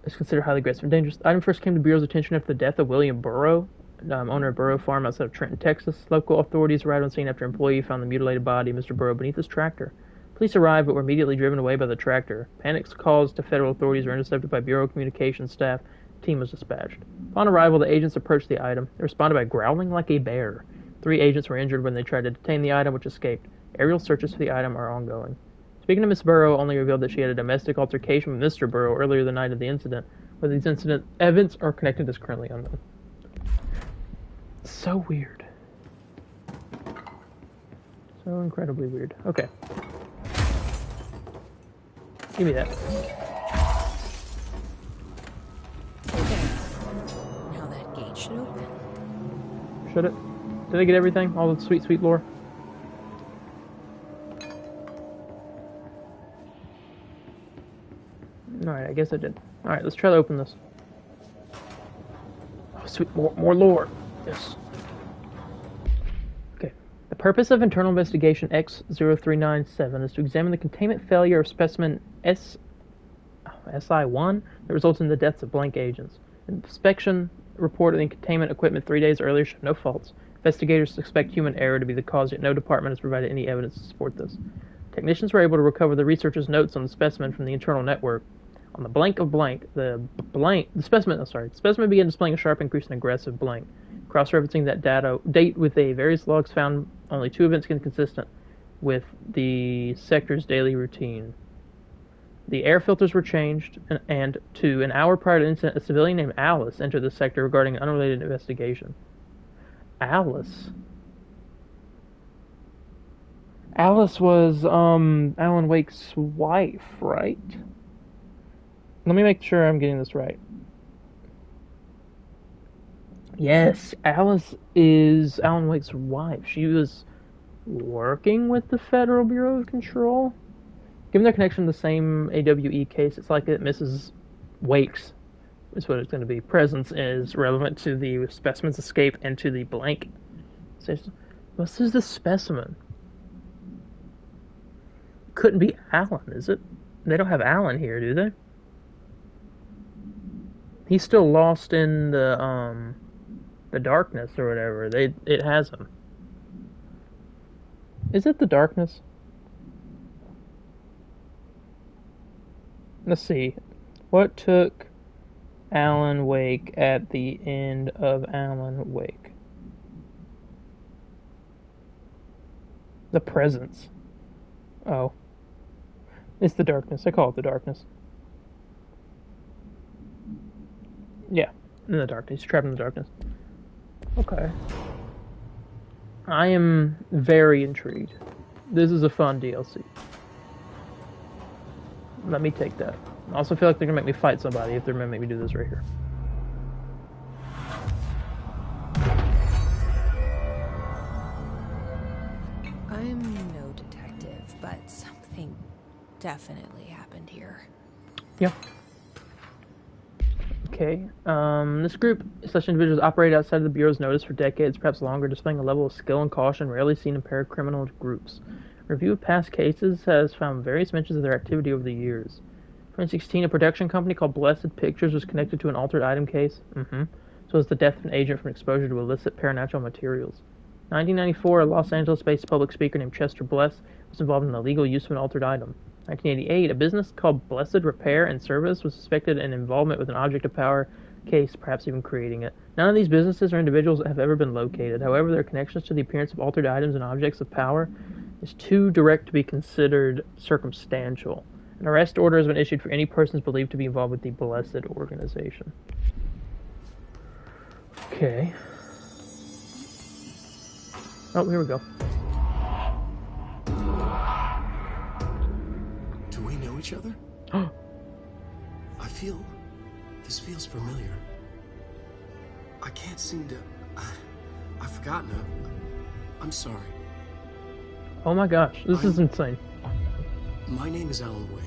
it's considered highly aggressive and dangerous. The item first came to Bureau's attention after the death of William Burrow, owner of Burrow Farm outside of Trenton, Texas. Local authorities arrived on scene after an employee found the mutilated body of Mr. Burrow beneath his tractor. Police arrived but were immediately driven away by the tractor. Panic calls to federal authorities were intercepted by Bureau communications staff. The team was dispatched. Upon arrival, the agents approached the item. They responded by growling like a bear. 3 agents were injured when they tried to detain the item, which escaped. Aerial searches for the item are ongoing. Speaking of Miss Burrow, only revealed that she had a domestic altercation with Mr. Burrow earlier the night of the incident. Whether these events are connected is currently unknown. So weird. So incredibly weird. Okay. Give me that. Okay. Now that gate should open. Should it? Did I get everything? All the sweet, sweet lore? Alright, I guess I did. Alright, let's try to open this. Oh, sweet, more lore. Yes. Okay. The purpose of internal investigation X0397 is to examine the containment failure of specimen SI1 that resulted in the deaths of blank agents. Inspection report of the containment equipment 3 days earlier showed no faults. Investigators suspect human error to be the cause, yet no department has provided any evidence to support this. Technicians were able to recover the researchers' notes on the specimen from the internal network. On the blank of blank, the specimen began displaying a sharp increase in aggressive blank. Cross-referencing that date with various logs found only 2 events inconsistent with the sector's daily routine. The air filters were changed, and to an hour prior to the incident, a civilian named Alice entered the sector regarding an unrelated investigation. Alice? Alice was, Alan Wake's wife, right? Let me make sure I'm getting this right. Yes, Alice is Alan Wake's wife. She was working with the Federal Bureau of Control. Given their connection to the same AWE case, it's likely that Mrs. Wake's is what it's going to be. Presence is relevant to the specimen's escape and to the blank. This is the specimen. Couldn't be Alan, is it? They don't have Alan here, do they? He's still lost in the darkness or whatever. It has him. Is it the darkness? Let's see. What took Alan Wake at the end of Alan Wake? The presence. Oh. It's the darkness. I call it the darkness. Yeah, in the darkness. He's trapped in the darkness. Okay. I am very intrigued. This is a fun DLC. Let me take that. I also feel like they're gonna make me fight somebody if they're gonna make me do this right here. I'm no detective, but something definitely happened here. Yeah. Okay. This group / individuals operate outside of the Bureau's notice for decades, perhaps longer, displaying a level of skill and caution rarely seen in paracriminal groups. A review of past cases has found various mentions of their activity over the years. 2016, a production company called Blessed Pictures was connected to an altered item case. So was the death of an agent from exposure to illicit paranatural materials. 1994, a Los Angeles-based public speaker named Chester Bless was involved in the illegal use of an altered item. 1988, a business called Blessed Repair and Service was suspected in involvement with an object of power case, perhaps even creating it. None of these businesses or individuals have ever been located. However, their connections to the appearance of altered items and objects of power is too direct to be considered circumstantial. An arrest order has been issued for any persons believed to be involved with the Blessed Organization. Okay. Oh, here we go. Do we know each other? This feels familiar. I can't seem to... I've forgotten it. I'm sorry. Oh my gosh, this is insane. My name is Alan Wake.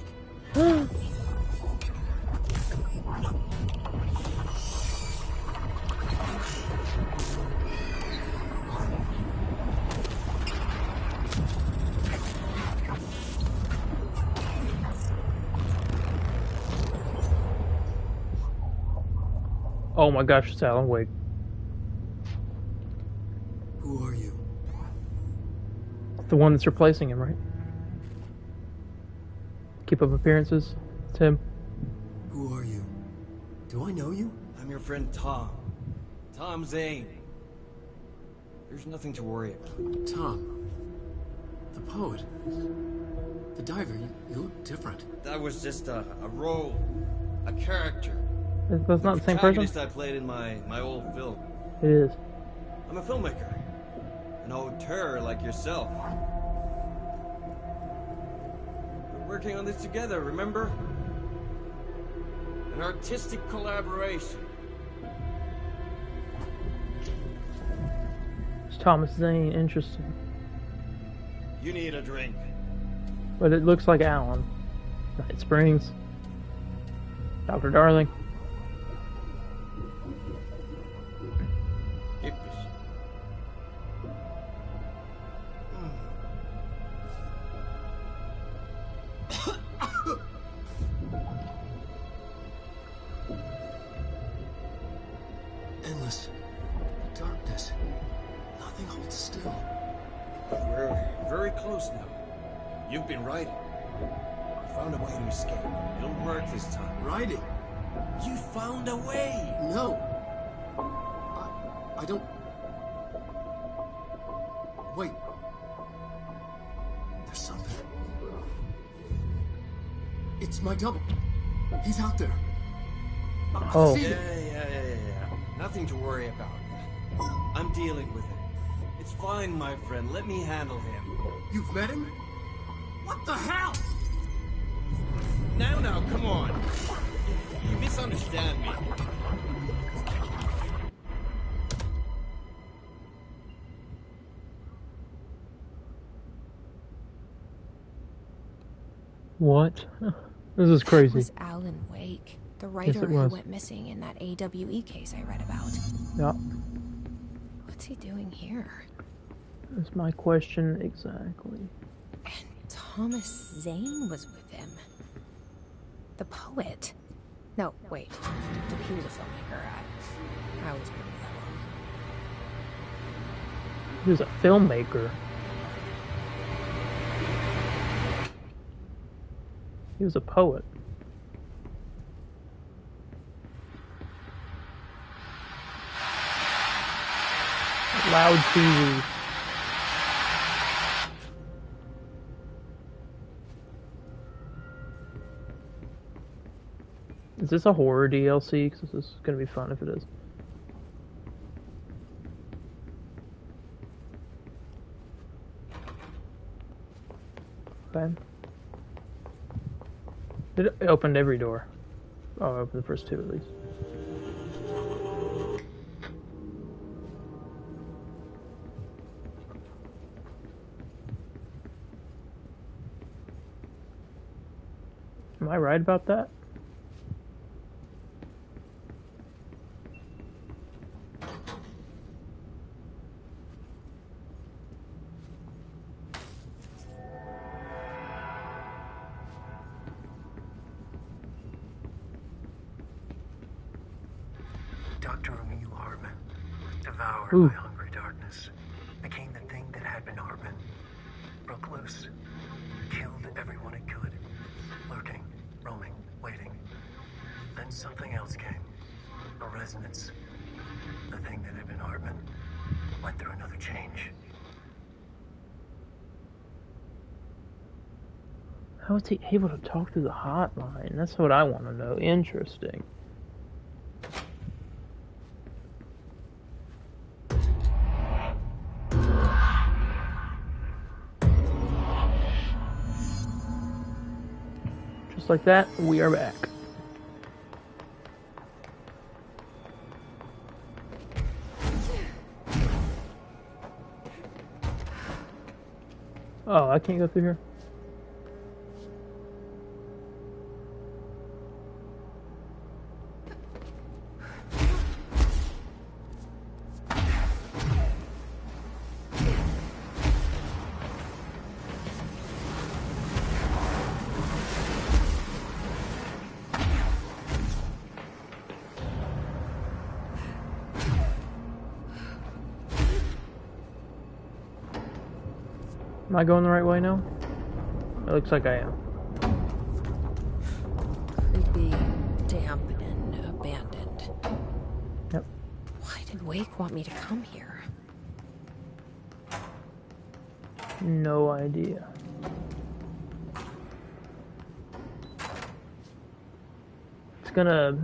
Oh my gosh, it's Alan Wake. Who are you? The one that's replacing him, right? Keep up appearances. It's him. Who are you? Do I know you? I'm your friend Tom. Tom Zane. There's nothing to worry about. Tom. The poet. The diver. You look different. That was just a role. A character. That's not the same person? I played in my old film. It is. I'm a filmmaker. An auteur like yourself. We're working on this together, remember? An artistic collaboration. It's Thomas Zane. Interesting. You need a drink. But it looks like Alan. Night Springs. Dr. Darling. Endless darkness. Nothing holds still. But we're very close now. You've been writing. You found a way to escape. It'll work this time. Writing? You found a way! No. I don't... Wait. There's something. It's my double. He's out there. Oh. Yeah. Nothing to worry about. I'm dealing with it. It's fine, my friend. Let me handle him. You've met him? What the hell? Now, come on. You misunderstand me. What? This is crazy. It was Alan Wake, the writer who was. went missing in that AWE case I read about. Yeah. What's he doing here? That's my question exactly. And Thomas Zane was with him. The poet. No, wait. He was a filmmaker. I always remember that wrong. He was a filmmaker. He was a poet. Loud TV. Is this a horror DLC? Because this is going to be fun if it is. Okay. It opened every door. Oh, it opened the first two at least. Am I right about that? Dr. Emil Hartman, devoured Ooh. by hungry darkness, became the thing that had been Hartman, broke loose, killed everyone it could, lurking, roaming, waiting. Then something else came, a resonance. The thing that had been Hartman went through another change. How is he able to talk through the hotline? That's what I want to know. Interesting. Just like that, we are back. Oh, I can't go through here? Am I going the right way now? It looks like I am. Creepy, damp, and abandoned. Yep. Why did Wake want me to come here? No idea. It's gonna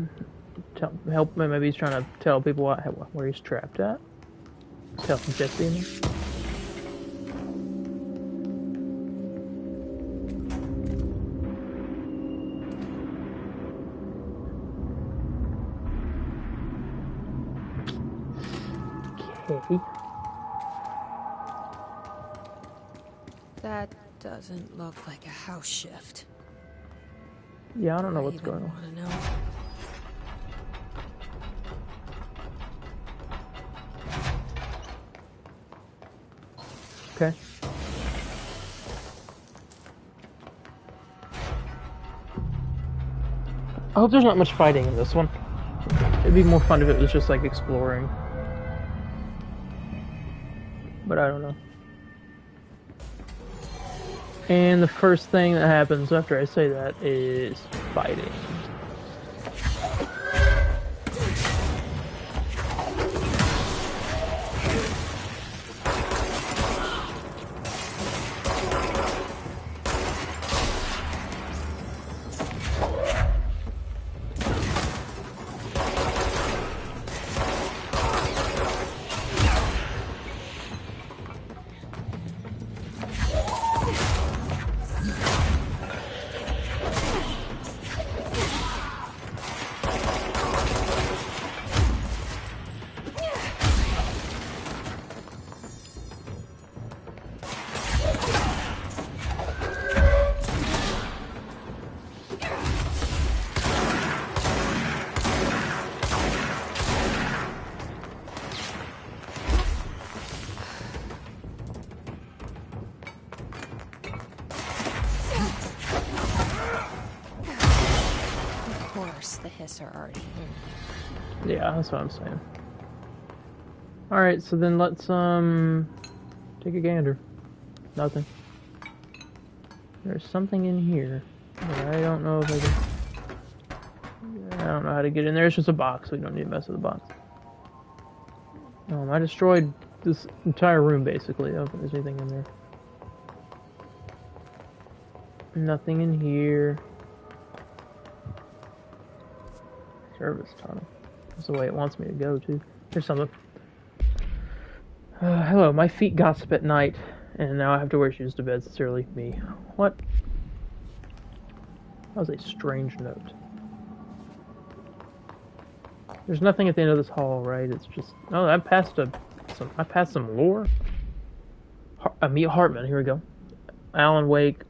help me. Maybe he's trying to tell people where he's trapped at. Tell Jesse and me. Okay. That doesn't look like a house shift. Yeah, I don't know I what's even going on. want to know. Okay. I hope there's not much fighting in this one. It'd be more fun if it was just like exploring. But I don't know. And the first thing that happens after I say that is fighting. The hiss are already in. Yeah, that's what I'm saying. Alright, so then let's take a gander. Nothing. There's something in here, but I don't know if I can... I don't know how to get in there. It's just a box. We don't need to mess with the box. I destroyed this entire room, basically. I don't think there's anything in there. Nothing in here. Service tunnel. That's the way it wants me to go, too. Here's something. Hello, my feet gossip at night, and now I have to wear shoes to bed. Sincerely, me. What? That was a strange note. There's nothing at the end of this hall, right? It's just... Oh, I passed some lore. Emil Hartman, here we go. Alan Wake,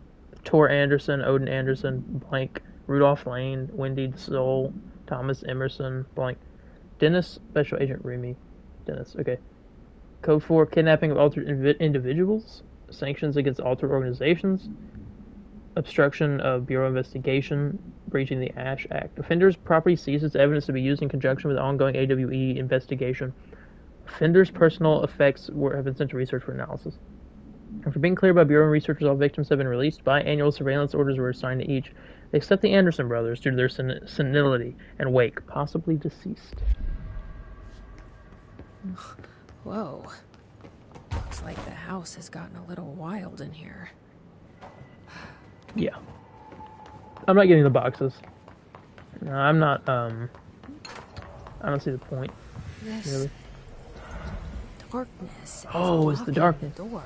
Tor Anderson, Odin Anderson, blank, Rudolph Lane, Wendy Soul, Thomas Emerson, blank, Dennis, Special Agent Remy, Dennis, okay. Code 4, kidnapping of altered individuals, sanctions against altered organizations, obstruction of Bureau investigation, breaching the Ash Act. Offenders' property seizes evidence to be used in conjunction with the ongoing AWE investigation. Offenders' personal effects have been sent to research for analysis. After being cleared by Bureau researchers, all victims have been released. Biannual surveillance orders were assigned to each, except the Anderson brothers due to their senility and Wake, possibly deceased. Whoa. Looks like the house has gotten a little wild in here. Yeah. I'm not getting the boxes. No, I'm not, I don't see the point, This really. darkness is Oh, it's the blocking darkness. the door.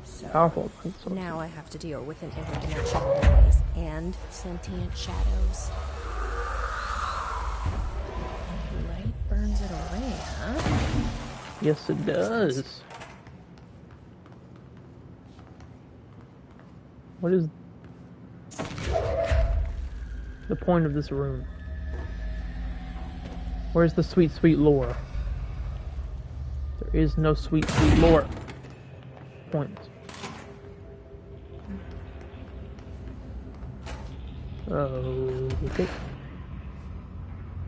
So Powerful. now I have to deal with an interdimensional noise and sentient shadows. Light burns it away, huh? Yes, it does. What is the point of this room? Where's the sweet, sweet lore? There is no sweet, sweet lore. Point. Oh, okay.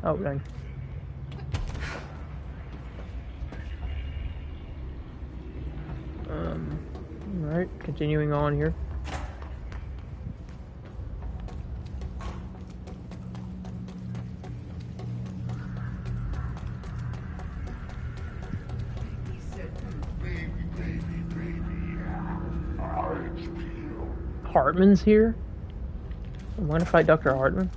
Oh, dang. Alright, continuing on here. Hartman's here? I'm gonna fight Dr. Hartman?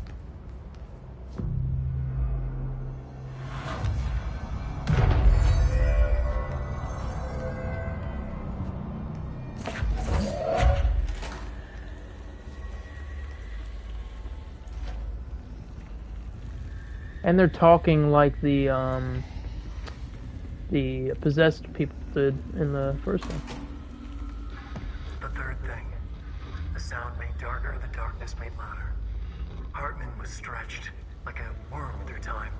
And they're talking like the possessed people did in the first one. The third thing. The sound made darker, the darkness made louder. Hartman was stretched, like a worm through time.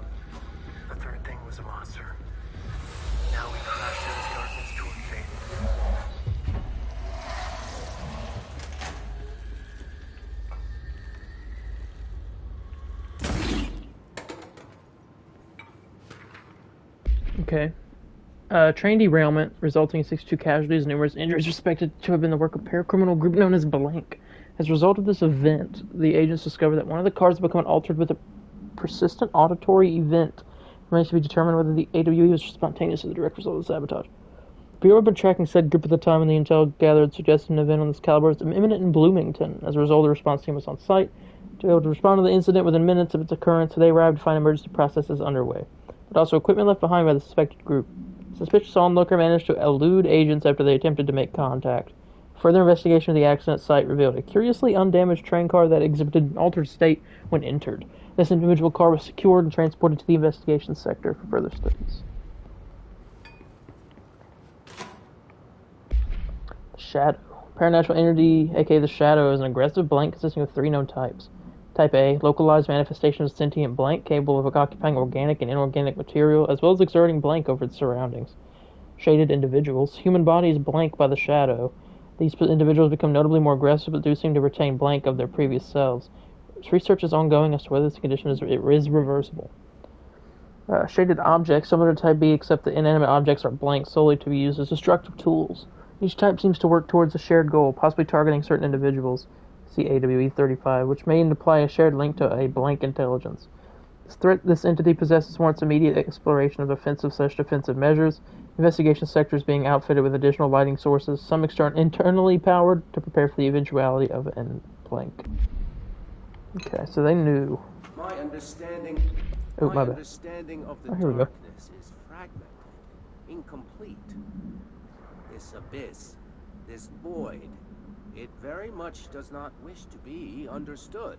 The third thing was a monster. Now we crash through the darkness toward fate. Okay. Train derailment, resulting in 62 casualties and numerous injuries, suspected to have been the work of a paracriminal group known as Blank. As a result of this event, the agents discovered that one of the cars had become altered with a persistent auditory event. It remains to be determined whether the AWE was spontaneous or the direct result of the sabotage. The Bureau had been tracking said group at the time, and the intel gathered suggested an event on this caliber was imminent in Bloomington. As a result, the response team was on site to be able to respond to the incident within minutes of its occurrence. They arrived to find emergency processes underway, but also equipment left behind by the suspected group. Suspicious onlooker managed to elude agents after they attempted to make contact. Further investigation of the accident site revealed a curiously undamaged train car that exhibited an altered state when entered. This individual car was secured and transported to the investigation sector for further studies. Shadow. Paranatural entity, aka the Shadow, is an aggressive blank consisting of 3 known types. Type A, localized manifestation of sentient blank, capable of occupying organic and inorganic material, as well as exerting blank over its surroundings. Shaded individuals. Human bodies blank by the Shadow. These individuals become notably more aggressive, but do seem to retain blank of their previous selves. Research is ongoing as to whether this condition is reversible. Shaded objects, similar to Type B, except that inanimate objects are blank solely to be used as destructive tools. Each type seems to work towards a shared goal, possibly targeting certain individuals. See AWE 35, which may imply a shared link to a blank intelligence. This threat this entity possesses warrants immediate exploration of offensive/defensive measures, investigation sectors being outfitted with additional lighting sources, some internally powered to prepare for the eventuality of an blank. Okay, so they knew. My understanding Oh, my bad. understanding of the Here we go. darkness is fragmented, incomplete. This abyss, this void, it very much does not wish to be understood.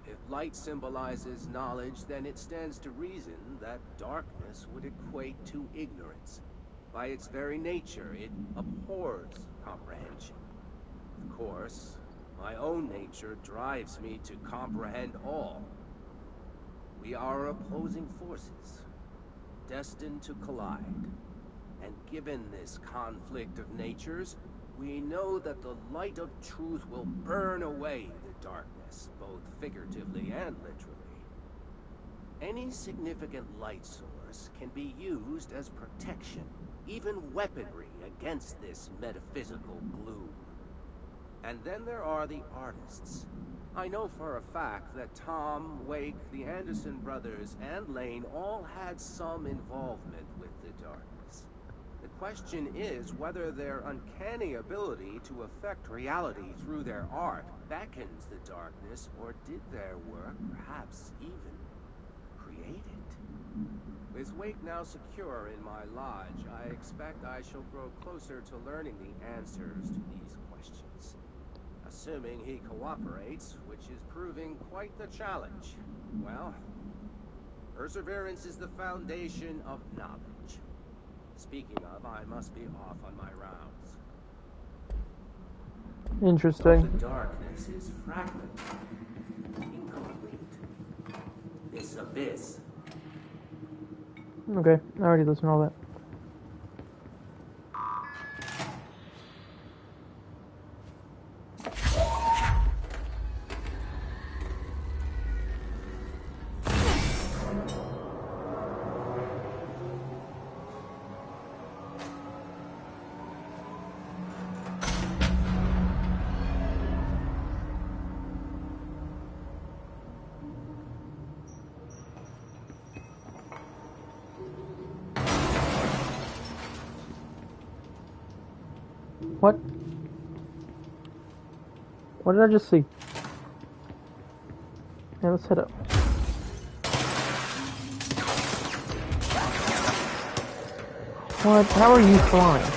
If light symbolizes knowledge, then it stands to reason that darkness would equate to ignorance. By its very nature, it abhors comprehension. Of course, my own nature drives me to comprehend all. We are opposing forces, destined to collide. And given this conflict of natures, we know that the light of truth will burn away the darkness, both figuratively and literally. Any significant light source can be used as protection, even weaponry against this metaphysical gloom. And then there are the artists. I know for a fact that Tom, Wake, the Anderson brothers, and Lane all had some involvement with the darkness. The question is whether their uncanny ability to affect reality through their art beckons the darkness, or did their work perhaps even create it? With Wake now secure in my lodge, I expect I shall grow closer to learning the answers to these questions. Assuming he cooperates, which is proving quite the challenge. Well, perseverance is the foundation of knowledge. Speaking of, I must be off on my rounds. Interesting. So the darkness is fragmented, incomplete. This abyss. Okay, I already listened to all that. What? What did I just see? Yeah, let's head up. What? How are you flying?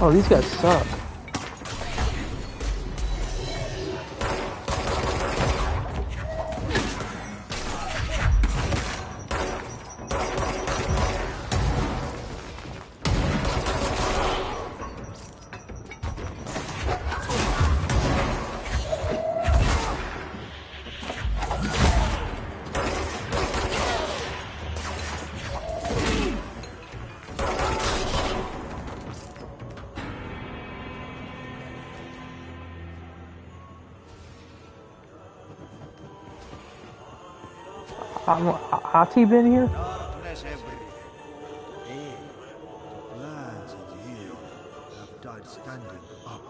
Oh, these guys suck. Hati been here? Darkness everywhere. Hey, plants in here have died standing up.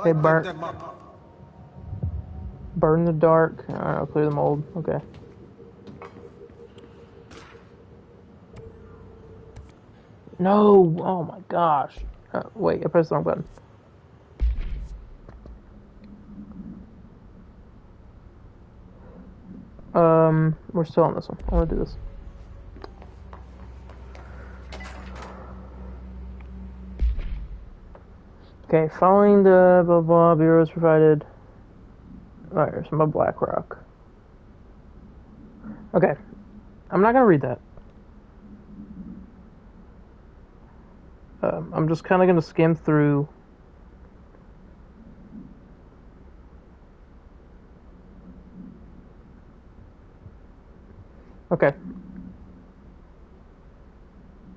Hey, Light them up. Burn the dark. I don't know, clear the mold. Okay. No! Oh my gosh. Wait, I pressed the wrong button. We're still on this one. I want to do this. Okay, following the blah blah bureaus provided. Alright, here's some Black Rock. Okay, I'm not gonna read that. I'm just kind of gonna skim through. Okay.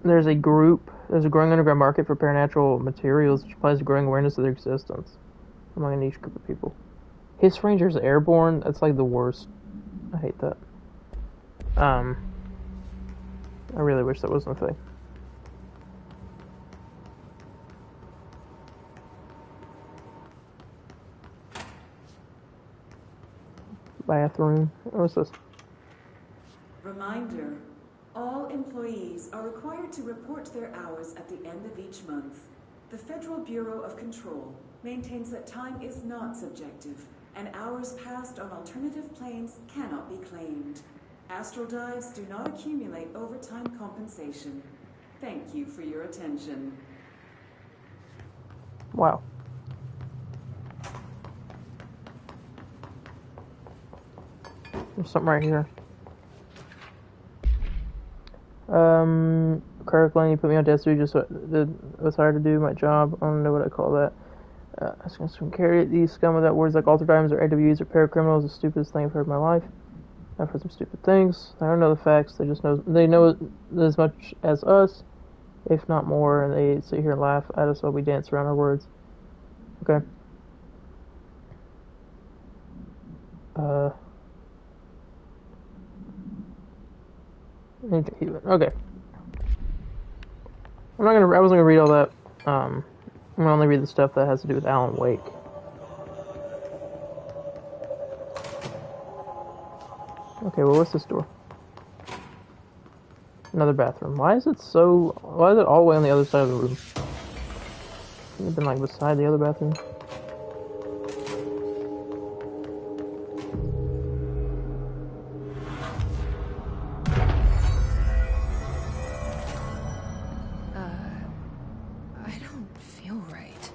There's a growing underground market for paranatural materials, which implies a growing awareness of their existence among a niche group of people. Hiss Ranger's airborne, that's like the worst. I hate that. I really wish that wasn't a thing. Bathroom. What's this? Reminder, all employees are required to report their hours at the end of each month. The Federal Bureau of Control maintains that time is not subjective, and hours passed on alternative planes cannot be claimed. Astral dives do not accumulate overtime compensation. Thank you for your attention. Wow. There's something right here. Kirkland, you put me on death duty just what's hard to do, my job. I don't know what I call that. I was going to carry these scum without words like alter diamonds or AWs or paracriminals, the stupidest thing I've heard in my life. I've heard some stupid things. I don't know the facts, they know as much as us, if not more, and they sit here and laugh at us while we dance around our words. Okay. Need to keep it. Okay. I wasn't gonna read all that. I'm gonna only read the stuff that has to do with Alan Wake. Okay, well, what's this door? Another bathroom. Why is it all the way on the other side of the room? Could it have been like beside the other bathroom? I don't feel right.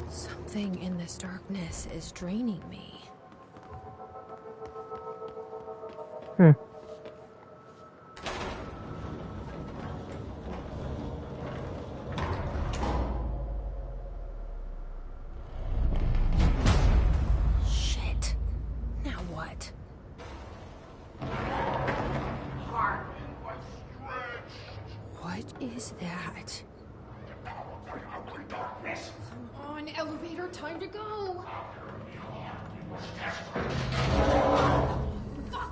Something in this darkness is draining me. Shit. Now what? What is that? Come on, elevator, time to go.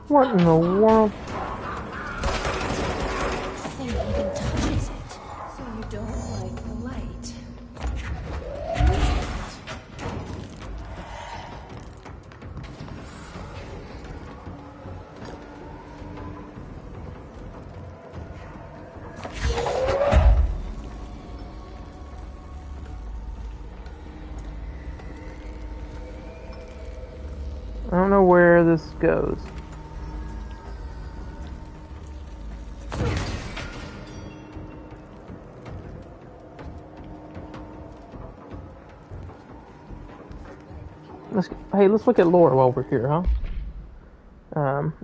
What in the world? Nothing even touches it. So you don't like the light. I don't know where this goes. Let's look at lore while we're here, huh?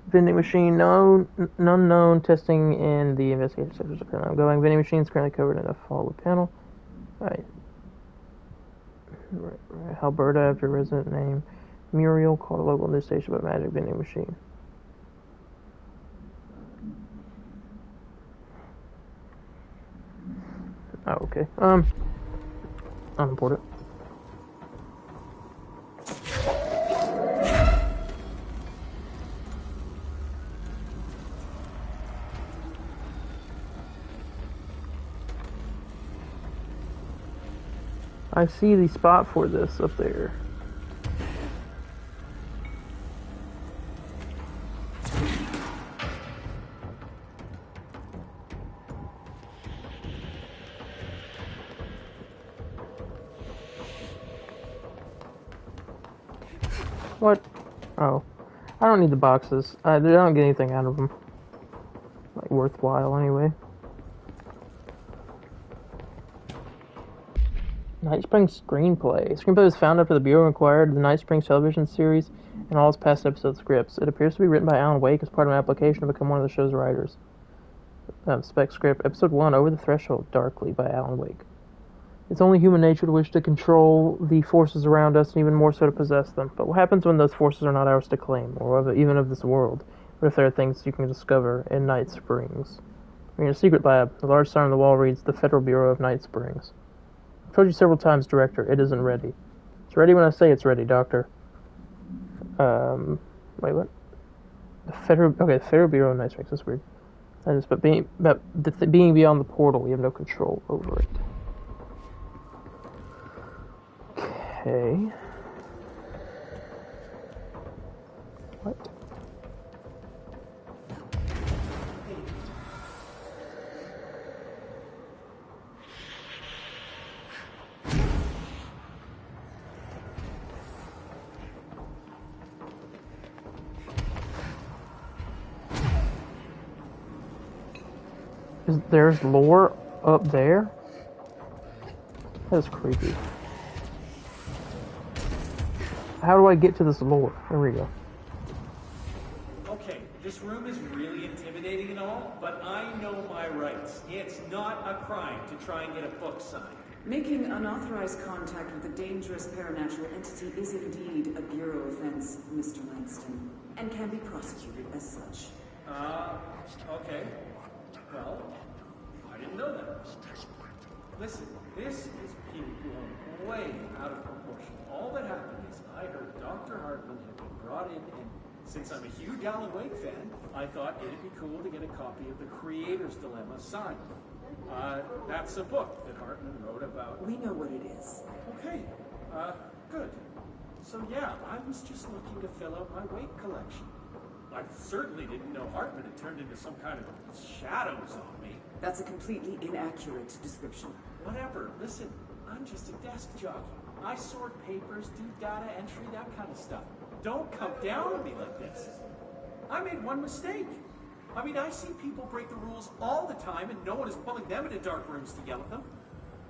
Vending machine, unknown. Testing in the investigation sectors are currently ongoing. Vending machine is currently covered in a follow panel. Right. Alberta, after resident name. Muriel called a local news station about magic vending machine. Oh, okay. Unimportant. I see the spot for this up there. What? Oh. I don't need the boxes. I don't get anything out of them. Like, worthwhile, anyway. Night Springs screenplay. Screenplay was found after the Bureau inquired the Night Springs television series and all its past episode scripts. It appears to be written by Alan Wake as part of an application to become one of the show's writers. Spec script. Episode 1, Over the Threshold, Darkly, by Alan Wake. It's only human nature to wish to control the forces around us, and even more so to possess them. But what happens when those forces are not ours to claim, or even of this world? What if there are things you can discover in Night Springs? In a secret lab, the large sign on the wall reads, The Federal Bureau of Night Springs. I've told you several times, Director, it isn't ready. It's ready when I say it's ready, Doctor. Wait, what? The Federal Bureau of Night Springs, that's weird. But being beyond the portal, we have no control over it. Okay. What? There's lore up there? That's creepy. How do I get to this lore? There we go. Okay, this room is really intimidating and all, but I know my rights. It's not a crime to try and get a book signed. Making unauthorized contact with a dangerous paranatural entity is indeed a Bureau offense, Mr. Langston, and can be prosecuted as such. Okay. Well, I didn't know that. Listen, this is being blown way out of proportion. All that happened is I heard Dr. Hartman had been brought in, and since I'm a huge Alan Wake fan, I thought it'd be cool to get a copy of The Creator's Dilemma signed. That's a book that Hartman wrote about. We know what it is. Okay, good. So yeah, I was just looking to fill out my Wake collection. I certainly didn't know Hartman had turned into some kind of shadows on me. That's a completely inaccurate description. Whatever, listen, I'm just a desk jockey. I sort papers, do data entry, that kind of stuff. Don't come down on me like this. I made one mistake. I mean, I see people break the rules all the time and no one is pulling them into dark rooms to yell at them.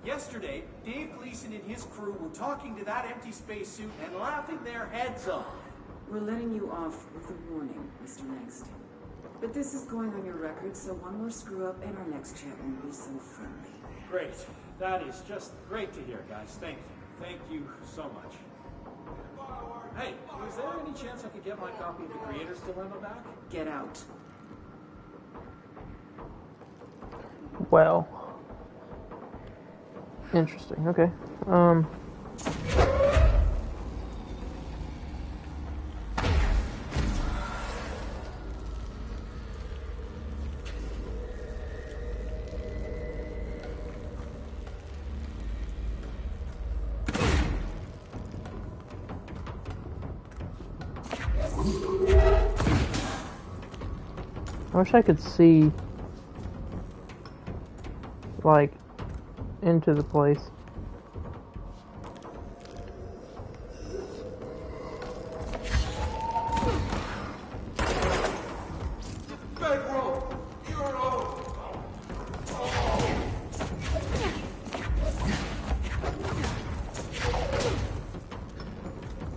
Yesterday, Dave Gleason and his crew were talking to that empty spacesuit and laughing their heads off. We're letting you off with a warning, Mr. Langston. But this is going on your record, so one more screw-up and our next chat won't be so friendly. Great. That is just great to hear, guys. Thank you. Thank you so much. Hey, is there any chance I could get my copy of The Creator's Dilemma back? Get out. Well. Interesting. Okay. I wish I could see, like, into the place.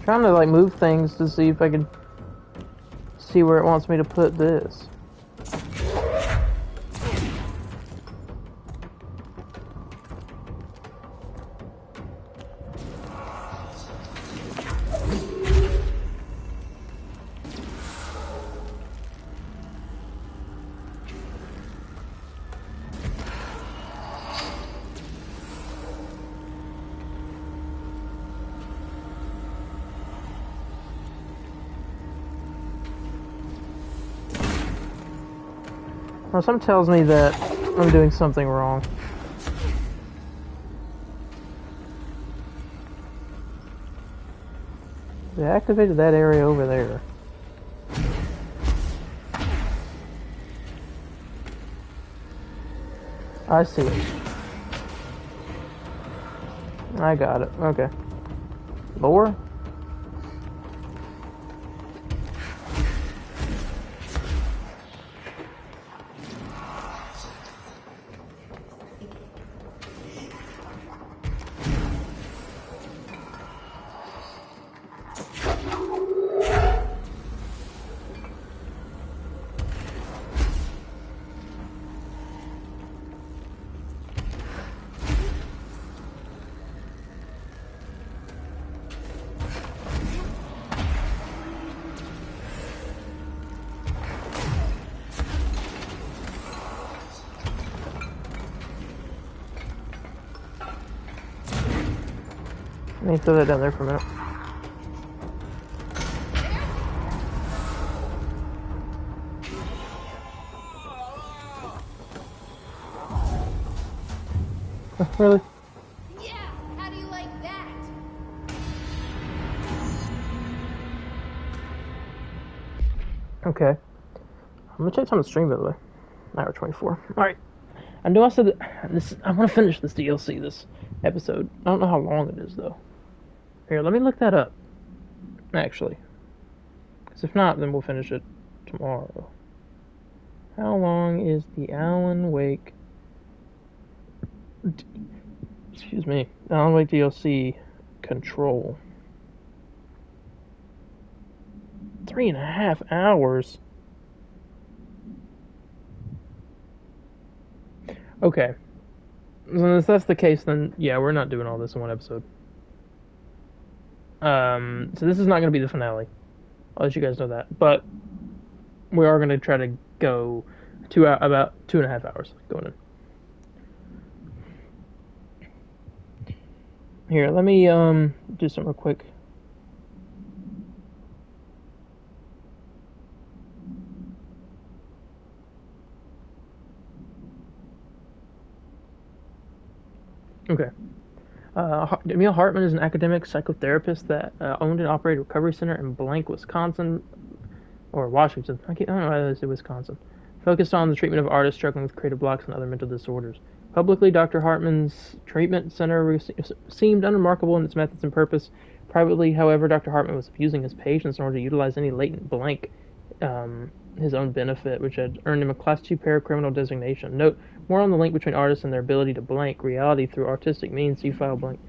Trying to like move things to see if I can see where it wants me to put this. Well, something tells me that I'm doing something wrong. They activated that area over there. I see it. I got it. Okay. Lower? Let me throw that down there for a minute. Really? Yeah, how do you like that? Okay. I'm gonna check time on the stream, by the way. Hour 24. Alright. I know I said this. I want to finish this DLC, this episode. I don't know how long it is, though. Here, let me look that up. Actually. Because if not, then we'll finish it tomorrow. How long is the Alan Wake... Excuse me. Alan Wake DLC Control. 3.5 hours? Okay. So if that's the case, then yeah, we're not doing all this in one episode. So this is not going to be the finale. I'll let you guys know that. But we are going to try to go about 2.5 hours going in. Here, let me do something real quick. Okay. Emil Hartman is an academic psychotherapist that owned and operated a recovery center in Blank, Wisconsin, or Washington. I don't know why they say Wisconsin. Focused on the treatment of artists struggling with creative blocks and other mental disorders. Publicly, Dr. Hartman's treatment center seemed unremarkable in its methods and purpose. Privately, however, Dr. Hartman was abusing his patients in order to utilize any latent blank, his own benefit, which had earned him a Class 2 paracriminal designation. Note more on the link between artists and their ability to blank reality through artistic means. See file blank.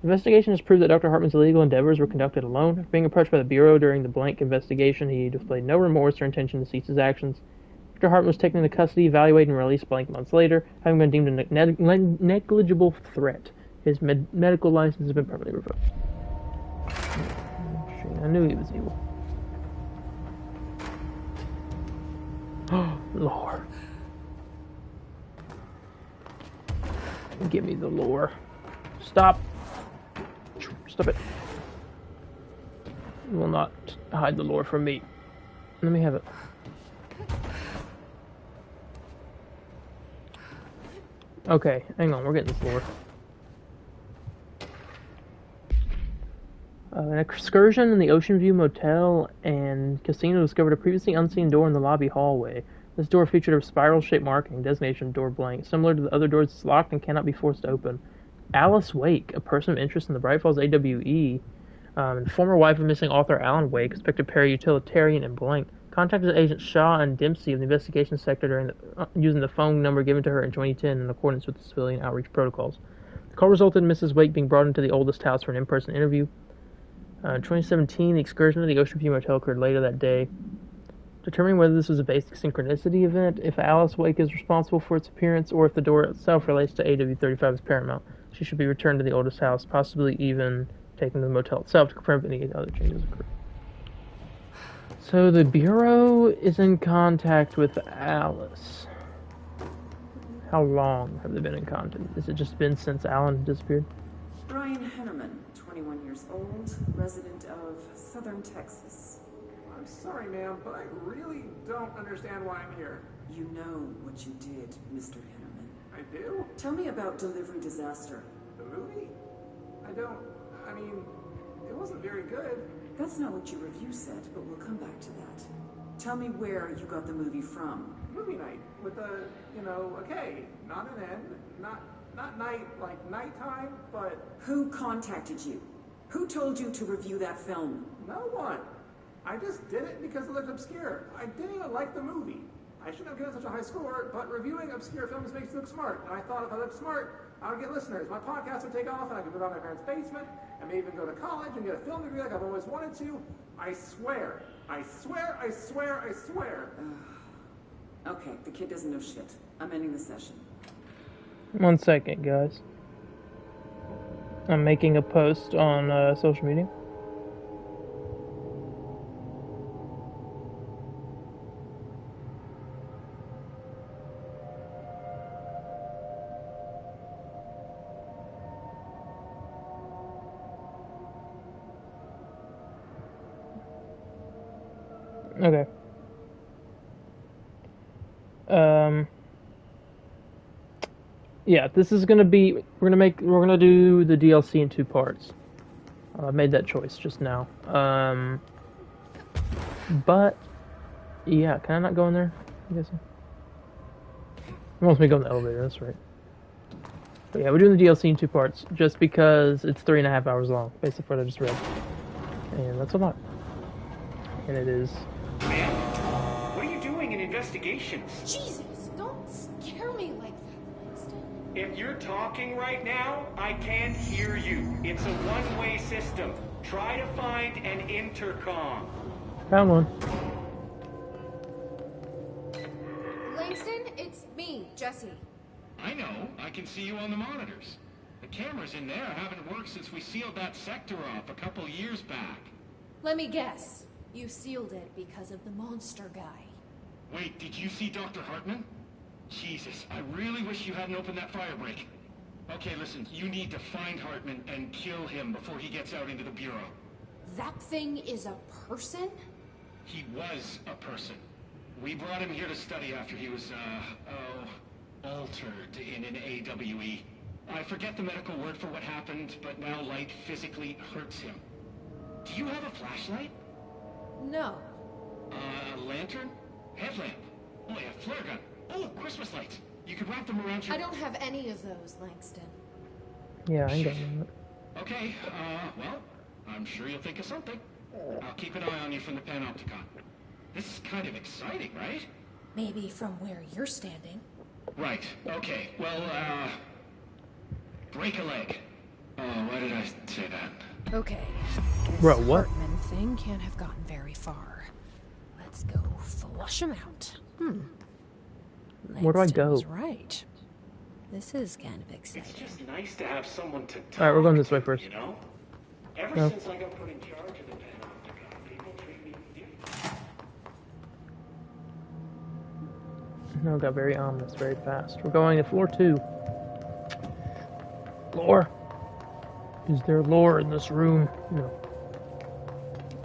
Investigation has proved that Dr. Hartman's illegal endeavors were conducted alone. After being approached by the Bureau during the blank investigation, he displayed no remorse or intention to cease his actions. Dr. Hartman was taken into custody, evaluated, and released blank months later, having been deemed a negligible threat. His medical license has been permanently revoked. I knew he was evil. Lore. Give me the lore. Stop. Stop it. You will not hide the lore from me. Let me have it. Okay, hang on, we're getting this lore. An excursion in the Ocean View Motel and Casino discovered a previously unseen door in the lobby hallway. This door featured a spiral-shaped marking, designation door blank. Similar to the other doors, it's locked and cannot be forced open. Alice Wake, a person of interest in the Bright Falls AWE, and former wife of missing author Alan Wake, suspected para-utilitarian and blank, contacted Agents Shaw and Dempsey of the investigation sector using the phone number given to her in 2010 in accordance with the civilian outreach protocols. The call resulted in Mrs. Wake being brought into the oldest house for an in-person interview. In 2017, the excursion to the Ocean View Motel occurred later that day. Determining whether this was a basic synchronicity event, if Alice Wake is responsible for its appearance, or if the door itself relates to AW-35 is paramount. She should be returned to the oldest house, possibly even taken to the motel itself to confirm if any other changes occur. So the Bureau is in contact with Alice. How long have they been in contact? Has it just been since Alan disappeared? Brian Hennerman, 21 years old, resident of Southern Texas. I'm sorry, ma'am, but I really don't understand why I'm here. You know what you did, Mr. Hennerman. I do? Tell me about Delivery Disaster. The movie? I mean, it wasn't very good. That's not what your review said, but we'll come back to that. Tell me where you got the movie from. Movie night with a, a K, not an N, not night like nighttime, but... Who contacted you? Who told you to review that film? No one. I just did it because it looked obscure. I didn't even like the movie. I shouldn't have given such a high score, but reviewing obscure films makes you look smart. And I thought if I looked smart, I would get listeners. My podcast would take off, and I could move out of my parents' basement, and maybe even go to college and get a film degree like I've always wanted to. I swear. I swear, I swear, I swear. Okay, the kid doesn't know shit. I'm ending the session. 1 second, guys. I'm making a post on social media. Okay. Yeah, this is gonna be, we're gonna do the DLC in 2 parts. I made that choice just now. But, yeah, can I not go in there? I guess. It wants me to go in the elevator, that's right. But yeah, we're doing the DLC in 2 parts, just because it's 3.5 hours long, based on what I just read. And that's a lot. And it is... Man, what are you doing in investigations? Jesus, don't scare me like that, Langston. If you're talking right now, I can't hear you. It's a one-way system. Try to find an intercom. Found one. Langston, it's me, Jesse. I know. I can see you on the monitors. The cameras in there haven't worked since we sealed that sector off a couple years back. Let me guess. You sealed it because of the monster guy. Wait, did you see Dr. Hartman? Jesus, I really wish you hadn't opened that fire break. Okay, listen, you need to find Hartman and kill him before he gets out into the Bureau. That thing is a person? He was a person. We brought him here to study after he was, altered in an AWE. I forget the medical word for what happened, but now light physically hurts him. Do you have a flashlight? No. A lantern? Headlamp? Oh, yeah, flare gun. Oh, Christmas lights. You could wrap them around your... I don't have any of those, Langston. Yeah, I got it. Okay, well, I'm sure you'll think of something. I'll keep an eye on you from the Panopticon. This is kind of exciting, right? Maybe from where you're standing. Right, okay. Well, break a leg. Oh, why did I say that? Okay. Bro, This what? Hartman thing can't have gotten very far. Let's go flush him out. Where do I go? Langston was right. This is kind of exciting. It's just nice to have someone to talk Alright, we're going this way first. to, you know? Ever No. since I got put in charge of the Panopticon, people treat me differently. No, it got very ominous very fast. We're going to floor 2. Lore. Is there lore in this room? No.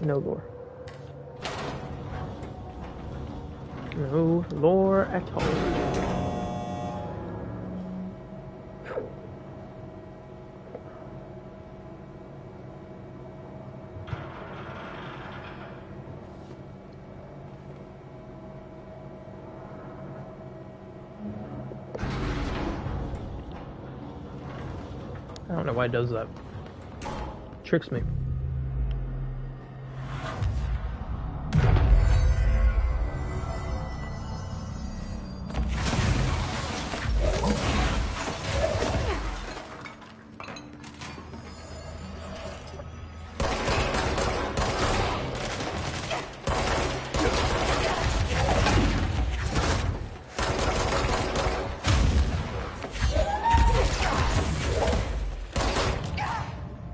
No lore. No lore at all. I don't know why it does that. Tricks me.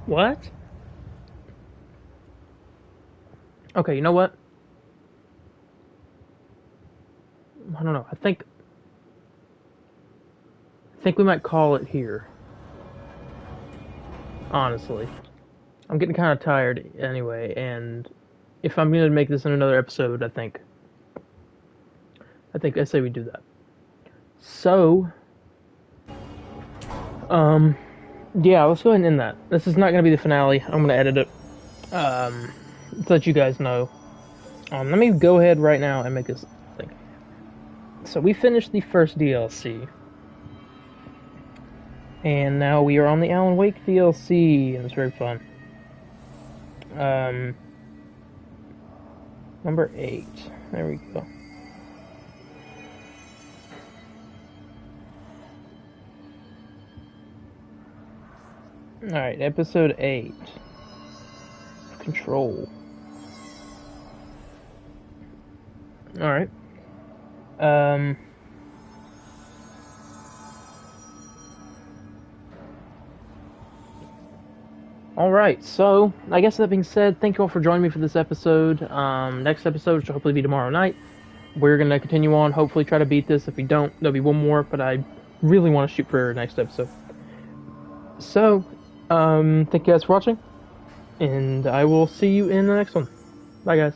What? Okay, you know what? I don't know. I think we might call it here. Honestly. I'm getting kind of tired anyway, and if I'm going to make this in another episode, I say we do that. So, yeah, let's go ahead and end that. This is not going to be the finale. I'm going to edit it. To let you guys know. Let me go ahead right now and make this thing. So we finished the first DLC. And now we are on the Alan Wake DLC, and it's very fun. Number 8. There we go. Alright, episode 8. Control. Alright. Alright, so, I guess that being said, thank you all for joining me for this episode. Next episode should hopefully be tomorrow night. We're gonna continue on, hopefully try to beat this. If we don't, there'll be one more, but I really want to shoot for next episode. So, thank you guys for watching, and I will see you in the next one. Bye, guys.